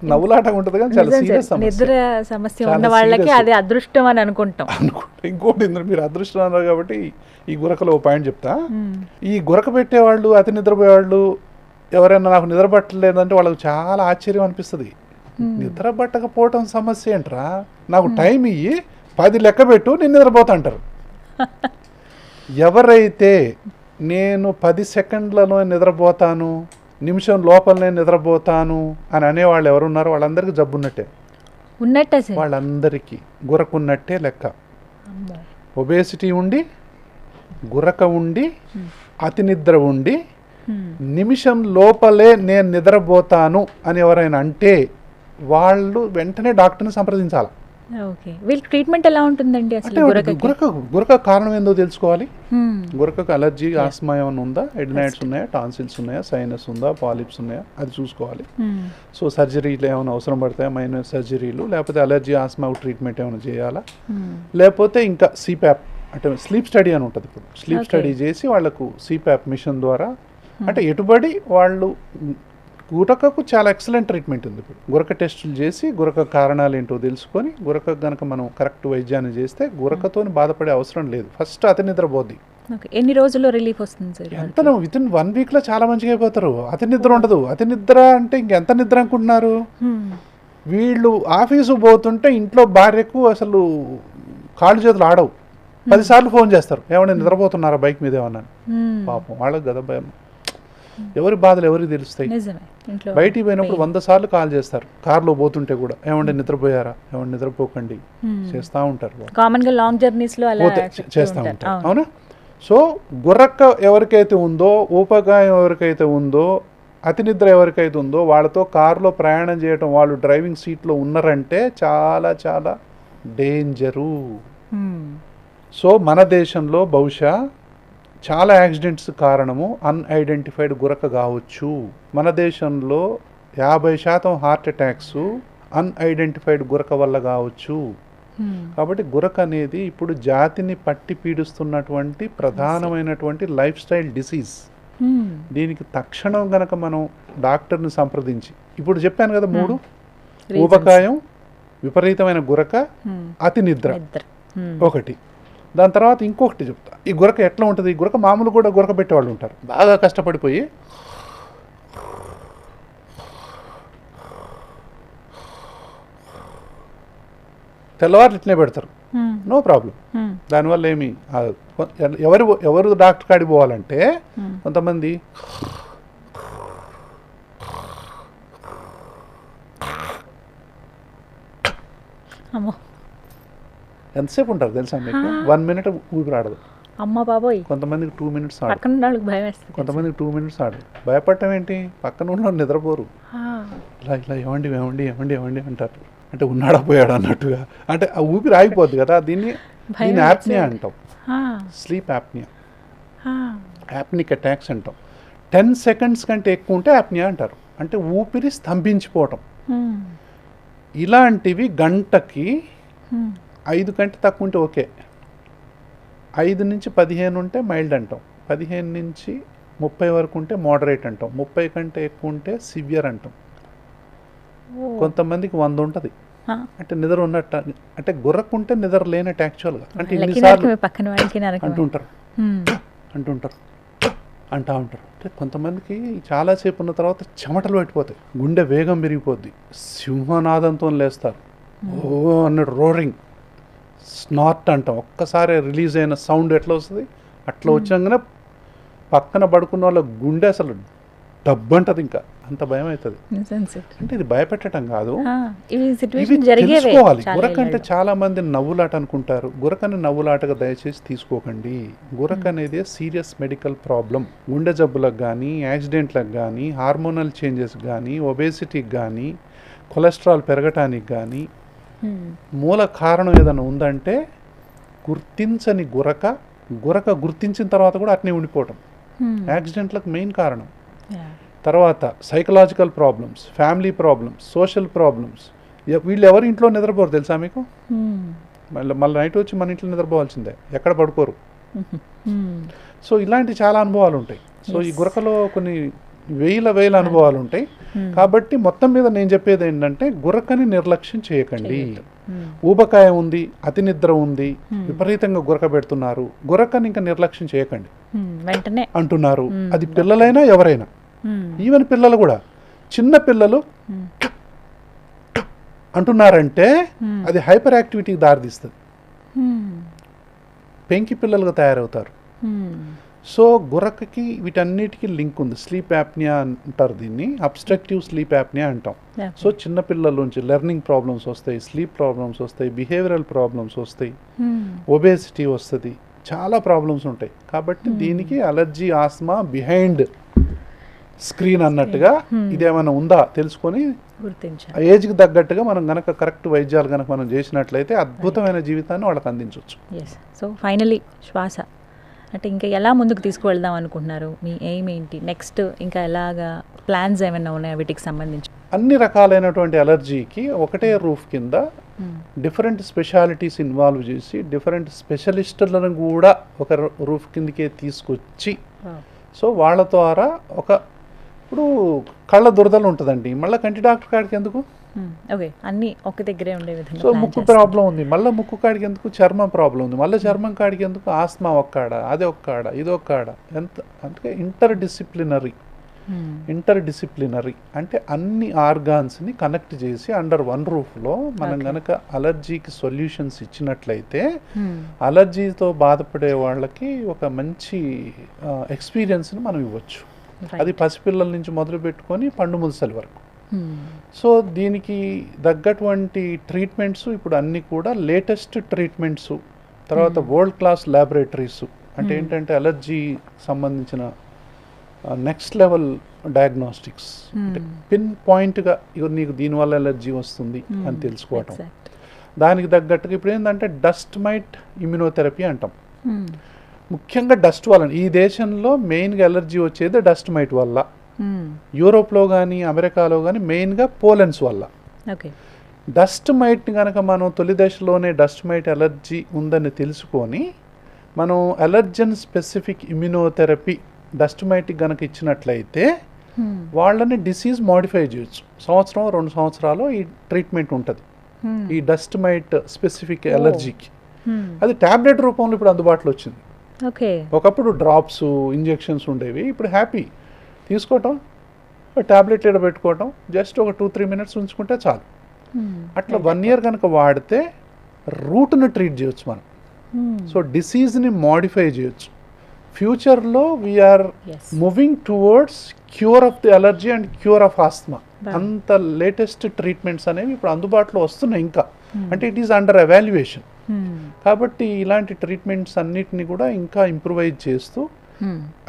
నవ్వులాట ఉంటుంది కానీ చాలా సీరియస్
నిద్ర సమస్య ఉన్న వాళ్ళకి అది అదృష్టం అని అనుకుంటాం.
ఇంకోటి మీరు అదృష్టం అన్నారు కాబట్టి ఈ గురకలో ఓ పాయింట్ చెప్తా. ఈ గురక పెట్టేవాళ్ళు, అతి నిద్రపోయేవాళ్ళు ఎవరైనా నాకు నిద్ర పట్టలేదంటే వాళ్ళకి చాలా ఆశ్చర్యం అనిపిస్తుంది. నిద్ర పట్టకపోవటం సమస్య ఏంట్రా, నాకు టైం ఇయ్యి 10 లెక్క పెట్టు నేను నిద్రపోతా అంటారు. ఎవరైతే నేను 10 సెకండ్లలో నిద్రపోతాను, నిమిషం లోపలనే నిద్రపోతాను అని అనేవాళ్ళు ఎవరున్నారో వాళ్ళందరికీ జబ్బు ఉన్నట్టే. వాళ్ళందరికీ గురకున్నట్టే లెక్క. ఒబేసిటీ ఉండి, గురక ఉండి, అతి నిద్ర ఉండి, నిమిషం లోపలే నేను నిద్రపోతాను అని ఎవరైనా అంటే వాళ్ళు వెంటనే డాక్టర్ని సంప్రదించాలి.
వీళ్ళకి ట్రీట్మెంట్ ఎలా ఉంటుందండి?
గురక కారణం ఏందో తెలుసుకోవాలి. గురకకు అలర్జీ, ఆస్మా ఏమైనా ఉందా, ఎడినైట్స్ ఉన్నాయా, టాన్సిల్స్ ఉన్నాయా, సైనస్ ఉందా, పాలిప్స్ ఉన్నాయా, అది చూసుకోవాలి. సో సర్జరీలు ఏమైనా అవసరం పడతాయా, మైనర్ సర్జరీలు, లేకపోతే అలర్జీ ఆస్మా ట్రీట్మెంట్ ఏమైనా చేయాలా, లేకపోతే ఇంకా సిప్యాప్ అంటే స్లీప్ స్టడీ అని ఉంటుంది. ఇప్పుడు స్లీప్ స్టడీ చేసి వాళ్లకు సిప్యాప్ మిషన్ ద్వారా అంటే ఎటుబడి వాళ్ళు గురకకు చాలా ఎక్సలెంట్ ట్రీట్మెంట్ ఉంది. ఇప్పుడు గురక టెస్టులు చేసి గురక కారణాలు ఏంటో తెలుసుకొని గురక గనక మనం కరెక్ట్ వైద్యాన్ని చేస్తే గురకతో బాధపడే అవసరం లేదు. ఫస్ట్ అతి నిద్ర పోద్ది.
ఎన్ని రోజుల్లో రిలీఫ్ వస్తుంది సార్?
ఎంత వితిన్ 1 వీక్లో చాలా మంచిగా అయిపోతారు. అతి నిద్ర ఉండదు. అతి నిద్ర అంటే ఇంకెంత నిద్ర అనుకుంటున్నారు? వీళ్ళు ఆఫీసు పోతుంటే ఇంట్లో భార్యకు అసలు కాళ్ళు చేతులు ఆడవు. 10 సార్లు ఫోన్ చేస్తారు, ఏమన్నా నిద్రపోతున్నారా బైక్ మీద ఏమన్నా. పాపం వాళ్ళకి కదా భయం. ఎవరి బాధలు ఎవరికి తెలుస్తాయి? బయటికి పోయినప్పుడు 100 సార్లు కాల్ చేస్తారు, కార్లో పోతుంటే కూడా ఏమంటే నిద్రపోయారా, ఏమన్నా నిద్రపోకండి చేస్తూ ఉంటారు.
కామన్గా లాంగ్ జర్నీస్ లో
చేస్తూ ఉంటారు. అవునా? సో గురక ఎవరికైతే ఉందో, ఊపకాయం ఎవరికైతే ఉందో, అతి నిద్ర ఎవరికైతే ఉందో వాళ్ళతో కారులో ప్రయాణం చేయటం, వాళ్ళు డ్రైవింగ్ సీట్లో ఉన్నారంటే చాలా చాలా డేంజరు. సో మన దేశంలో బహుశా చాలా యాక్సిడెంట్స్ కారణము అన్ఐడెంటిఫైడ్ గురక కావచ్చు. మన దేశంలో 50% హార్ట్ అటాక్స్ అన్ఐడెంటిఫైడ్ గురక వల్ల కావచ్చు. కాబట్టి గురక అనేది ఇప్పుడు జాతిని పట్టి పీడిస్తున్నటువంటి ప్రధానమైనటువంటి లైఫ్ స్టైల్ డిసీజ్. దీనికి తక్షణం గనక మనం డాక్టర్ని సంప్రదించి, ఇప్పుడు చెప్పాను కదా 3: ఊబకాయం, విపరీతమైన గురక, అతి నిద్ర ఒకటి. దాని తర్వాత ఇంకొకటి చెప్తా. ఈ గురక ఎట్లా ఉంటుంది? ఈ గురక మామూలు కూడా గురక పెట్టేవాళ్ళు ఉంటారు, బాగా కష్టపడిపోయి తెల్లవారు ఇట్లనే పెడతారు, నో ప్రాబ్లం. దానివల్ల ఏమి ఎవరు డాక్టర్ కాడికి పోవాలంటే కొంతమంది ఎంతసేపు ఉంటారు తెలుసా మీకు? 1 మినిట్ ఊపిరి ఆడదు.
అమ్మ బాబోయ్.
కొంతమందికి 2 మినిట్స్ ఆడదు, కొంతమందికి 2 మినిట్స్ ఆడదు. భయపడటం ఏంటి? పక్కన ఉన్న నిద్రపోరు, ఇలా ఇలా ఏమండి ఏమండి ఏమండి ఏమండి అంటారు. అంటే ఉన్నాడా పోయాడు అన్నట్టుగా. అంటే ఆ ఊపిరి ఆగిపోద్ది కదా, దీన్ని యాప్నియా అంటాం, స్లీప్ యాప్నియా, యాప్నిక్ అటాక్స్ అంటాం. 10 సెకండ్స్ కంటే ఎక్కువ ఉంటే యాప్నియా అంటారు, అంటే ఊపిరి స్తంభించిపోవటం. ఇలాంటివి గంటకి 5 కంటే తక్కువ ఉంటే ఓకే, 5 నుంచి 15 ఉంటే మైల్డ్ అంటాం, 15 నుంచి 30 వరకు ఉంటే మోడరేట్ అంటాం, 30 కంటే ఎక్కువ ఉంటే సివియర్ అంటాం. కొంతమందికి 100 ఉంటుంది, అంటే నిద్ర ఉన్నట్టు, అంటే గుర్రకుంటే నిద్ర లేనట్టు యాక్చువల్గా, అంటే ఇన్నిసార్లు అంటుంటారు అంటూ ఉంటారు. అంటే కొంతమందికి చాలాసేపు ఉన్న తర్వాత చెమటలు పట్టిపోతాయి, గుండె వేగం పెరిగిపోద్ది, సింహనాదంతో లేస్తారు, ఓ అన్నట్టు రోరింగ్, స్నార్ట్ అంటాం. ఒక్కసారి రిలీజ్ అయిన సౌండ్ ఎట్లా వస్తుంది అట్లా వచ్చాగానే పక్కన పడుకున్న వాళ్ళ గుండె అసలు డబ్బంటది, ఇంకా అంత భయం అవుతుంది. అంటే ఇది భయపెట్టడం కాదు, ఇవి తెలుసుకోవాలి. గురక అంటే చాలా మంది నవ్వులాట అనుకుంటారు. గురకని నవ్వులాటగా దయచేసి తీసుకోకండి. గురక అనేది సీరియస్ మెడికల్ ప్రాబ్లం. గుండె జబ్బులకు కానీ, యాక్సిడెంట్లకు కానీ, హార్మోనల్ చేంజెస్ కానీ, ఒబేసిటీకి కానీ, కొలెస్ట్రాల్ పెరగటానికి కానీ మూల కారణం ఏదైనా ఉందంటే గుర్తించని గురక గుర్తించిన తర్వాత కూడా అట్నే ఉండిపోవటం యాక్సిడెంట్లకు మెయిన్ కారణం. తర్వాత psychological problems, family problems, social problems. వీళ్ళు ఎవరు ఇంట్లో నిద్రపోరు తెలుసా మీకు? మళ్ళీ నైట్ వచ్చి మన ఇంట్లో నిద్రపోవాల్సిందే, ఎక్కడ పడుకోరు. సో ఇలాంటి చాలా అనుభవాలు ఉంటాయి. సో ఈ గురకలో కొన్ని వేల అనుభవాలు ఉంటాయి. కాబట్టి మొత్తం మీద నేను చెప్పేది ఏంటంటే గురకని నిర్లక్ష్యం చేయకండి. ఊబకాయ ఉంది, అతి నిద్ర ఉంది, విపరీతంగా గురక పెడుతున్నారు, గురకని ఇంకా నిర్లక్ష్యం చేయకండి అంటున్నారు. అది పిల్లలైనా ఎవరైనా, ఈవెన్ పిల్లలు కూడా, చిన్న పిల్లలు అంటున్నారంటే అది హైపర్ యాక్టివిటీకి దారితీస్తుంది, పెంకి పిల్లలుగా తయారవుతారు. సో గురకకి వీటన్నిటికీ లింక్ ఉంది. స్లీప్ యాప్నియా అంటారు దీన్ని, అబ్స్ట్రక్టివ్ స్లీప్ యాప్నియా అంటాం. సో చిన్నపిల్లల నుంచి లెర్నింగ్ ప్రాబ్లమ్స్ వస్తాయి, స్లీప్ ప్రాబ్లమ్స్ వస్తాయి, బిహేవియరల్ ప్రాబ్లమ్స్ వస్తాయి, ఒబేసిటీ వస్తుంది, చాలా ప్రాబ్లమ్స్ ఉంటాయి. కాబట్టి దీనికి అలర్జీ, ఆస్మా బిహైండ్ స్క్రీన్ అన్నట్టుగా ఇదేమైనా ఉందా తెలుసుకొని ఏజ్కి తగ్గట్టుగా మనం గనక కరెక్ట్ వైద్యాలు కనుక మనం చేసినట్లయితే అద్భుతమైన జీవితాన్ని వాళ్ళకి అందించవచ్చు.
సో ఫైనలీ శ్వాస అంటే ఇంకా ఎలా ముందుకు తీసుకువెళ్దాం అనుకుంటున్నారు? మీ ఎయిమ్ ఏంటి నెక్స్ట్? ఇంకా ఎలాగా ప్లాన్స్ ఏమైనా ఉన్నాయా వీటికి సంబంధించి?
అన్ని రకాలైనటువంటి అలర్జీకి ఒకటే రూఫ్ కింద డిఫరెంట్ స్పెషాలిటీస్ ఇన్వాల్వ్ చేసి డిఫరెంట్ స్పెషలిస్టులను కూడా ఒక రూఫ్ కిందకే తీసుకొచ్చి, సో వాళ్ళ ద్వారా ఇప్పుడు కళ్ళ దురదలు ఉంటుందండి, మళ్ళీ కంటి డాక్టర్ కాడికి ఎందుకు?
ఓకే, అన్నీ ఒక దగ్గరే ఉండే విధంగా.
సో ముక్కు ప్రాబ్లం ఉంది, మళ్ళీ ముక్కు కాడికి ఎందుకు? చర్మం ప్రాబ్లం ఉంది, మళ్ళీ చర్మం కాడికి ఎందుకు? ఆస్మా ఒక్కాడ, అది ఒక్కాడ, ఇది ఒక్కాడ. ఎంత అంటే ఇంటర్ డిసిప్లినరీ అంటే అన్ని ఆర్గాన్స్ని కనెక్ట్ చేసి అండర్ వన్ రూఫ్లో మనం కనుక అలర్జీకి సొల్యూషన్స్ ఇచ్చినట్లయితే అలర్జీతో బాధపడే వాళ్ళకి ఒక మంచి ఎక్స్పీరియన్స్ని మనం ఇవ్వచ్చు. అది పసిపిల్లల నుంచి మొదలు పెట్టుకొని పండు ముసలి వరకు. సో దీనికి తగ్గటువంటి ట్రీట్మెంట్స్ ఇప్పుడు అన్నీ కూడా లేటెస్ట్ ట్రీట్మెంట్స్, తర్వాత వరల్డ్ క్లాస్ ల్యాబొరేటరీస్, అంటే ఏంటంటే అలర్జీ సంబంధించిన నెక్స్ట్ లెవెల్ డయాగ్నోస్టిక్స్, అంటే పిన్ పాయింట్గా నీకు దీనివల్ల ఎలర్జీ వస్తుంది అని తెలుసుకోవటం. దానికి తగ్గట్టుగా ఇప్పుడు ఏంటంటే డస్ట్ మైట్ ఇమ్యునోథెరపీ అంటాం. ముఖ్యంగా డస్ట్ వల్ల ఈ దేశంలో మెయిన్గా ఎలర్జీ వచ్చేది డస్ట్ మైట్ వల్ల. యూరోప్లో కానీ అమెరికాలో కానీ మెయిన్గా పోలెన్స్ వల్ల. డస్ట్ మైట్ని కనుక మనం తొలి దశలోనే డస్ట్ మైట్ ఎలర్జీ ఉందని తెలుసుకొని మనం అలర్జన్ స్పెసిఫిక్ ఇమ్యునోథెరపీ డస్ట్ మైట్కి కనుక ఇచ్చినట్లయితే వాళ్ళని డిసీజ్ మోడిఫై చేయొచ్చు. 1-2 సంవత్సరాలు ఈ ట్రీట్మెంట్ ఉంటుంది ఈ డస్ట్ మైట్ స్పెసిఫిక్ ఎలర్జీకి. అది ట్యాబ్లెట్ రూపంలో ఇప్పుడు అందుబాటులో వచ్చింది. ఒకప్పుడు డ్రాప్స్, ఇంజెక్షన్స్ ఉండేవి, ఇప్పుడు హ్యాపీ తీసుకోవటం, ట్యాబ్లెట్ ఏడ పెట్టుకోవటం, జస్ట్ ఒక 2-3 మినిట్స్ ఉంచుకుంటే చాలు. అట్లా 1 year కనుక వాడితే రూట్ని ట్రీట్ చేయొచ్చు మనం. సో డిసీజ్ని మోడిఫై చేయొచ్చు. ఫ్యూచర్లో we're moving towards cure of the allergy and cure of asthma. అంత లేటెస్ట్ ట్రీట్మెంట్స్ అనేవి ఇప్పుడు అందుబాటులో వస్తున్నాయి ఇంకా, అంటే ఇట్ ఈస్ అండర్ ఎవాల్యుయేషన్. కాబట్టి ఇలాంటి ట్రీట్మెంట్స్ అన్నిటిని కూడా ఇంకా ఇంప్రూవైజ్ చేస్తూ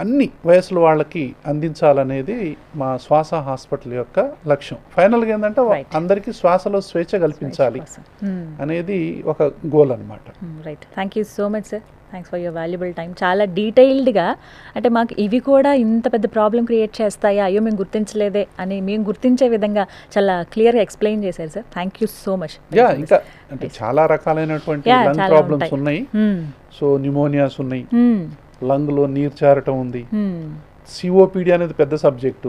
అన్ని వయసుల వాళ్ళకి అందించాలనేది మా శ్వాస హాస్పిటల్ యొక్క లక్ష్యం. ఫైనల్గా ఏంటంటే అందరికీ శ్వాసలో స్వేచ్ఛ కల్పించాలి అనేది ఒక గోల్ అన్నమాట.
Right, thank you so much sir. Thanks for your valuable time. చాలా డీటెయిల్డ్గా, అంటే మాకు ఇవి కూడా ఇంత పెద్ద ప్రాబ్లం క్రియేట్ చేస్తాయా, అయ్యో మేము గుర్తించలేదే అని మేము గుర్తించే విధంగా చాలా క్లియర్గా ఎక్స్ప్లెయిన్ చేశారు sir. Thank you so much.
ఇంకా అంటే చాలా రకాలైనటువంటి లంగ్ ప్రాబ్లమ్స్ ఉన్నాయి. సో న్యూమోనియాస్ ఉన్నాయి, లంగ్లో నీరు చేరటం ఉంది, సిఓపిడి అనేది పెద్ద సబ్జెక్టు.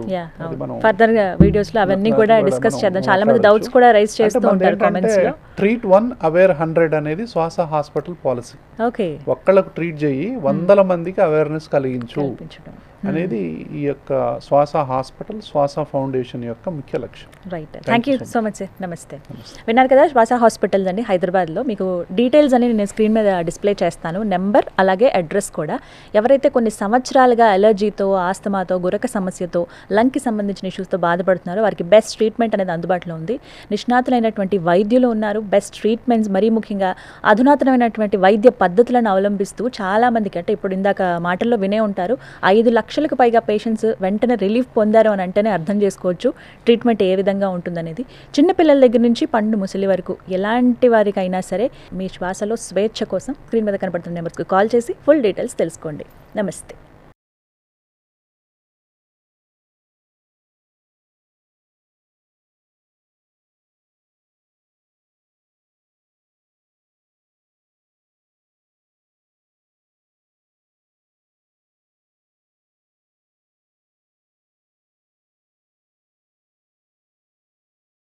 ఫర్దర్ గా వీడియోస్ లో అవన్నీ కూడా డిస్కస్ చేద్దాం. చాలా మంది డౌట్స్ కూడా రైజ్ చేస్తూ ఉంటారు కామెంట్స్ లో.
ట్రీట్ 1 అవేర్ 100 అనేది శ్వాస హాస్పిటల్ పాలసీ.
ఓకే,
ఒక్కళ్ళకు ట్రీట్ చేయి 100 మందికి అవేర్నెస్ కలిగించు అనేది ఈ యొక్క శ్వాస హాస్పిటల్, శ్వాస ఫౌండేషన్ యొక్క ముఖ్య లక్ష్యం.
Right, thank you so much sir. నమస్తే. విన్నారు కదా, శ్వాస హాస్పిటల్స్ అండి హైదరాబాద్లో. మీకు డీటెయిల్స్ అని నేను స్క్రీన్ మీద డిస్ప్లే చేస్తాను, నెంబర్ అలాగే అడ్రస్ కూడా. ఎవరైతే కొన్ని సంవత్సరాలుగా అలర్జీతో, ఆస్తమాతో, గురక సమస్యతో, లంగ్కి సంబంధించిన ఇష్యూస్తో బాధపడుతున్నారో వారికి బెస్ట్ ట్రీట్మెంట్ అనేది అందుబాటులో ఉంది. నిష్ణాతులైనటువంటి వైద్యులు ఉన్నారు. బెస్ట్ ట్రీట్మెంట్స్, మరీ ముఖ్యంగా అధునాతనమైనటువంటి వైద్య పద్ధతులను అవలంబిస్తూ చాలామందికి, అంటే ఇప్పుడు ఇందాక మాటల్లో వినే ఉంటారు, 5 లక్షలకు పైగా పేషెంట్స్ వెంటనే రిలీఫ్ పొందారు అని అంటేనే అర్థం చేసుకోవచ్చు ట్రీట్మెంట్ ఏ విధంగా ఉంటుందనేది. చిన్నపిల్లల దగ్గర నుంచి పండు ముసలి వరకు ఎలాంటి వారికైనా సరే మీ శ్వాసలో స్వేచ్ఛ కోసం స్క్రీన్ మీద కనపడుతున్న నెంబర్స్కి కాల్ చేసి ఫుల్ డీటెయిల్స్ తెలుసుకోండి. నమస్తే.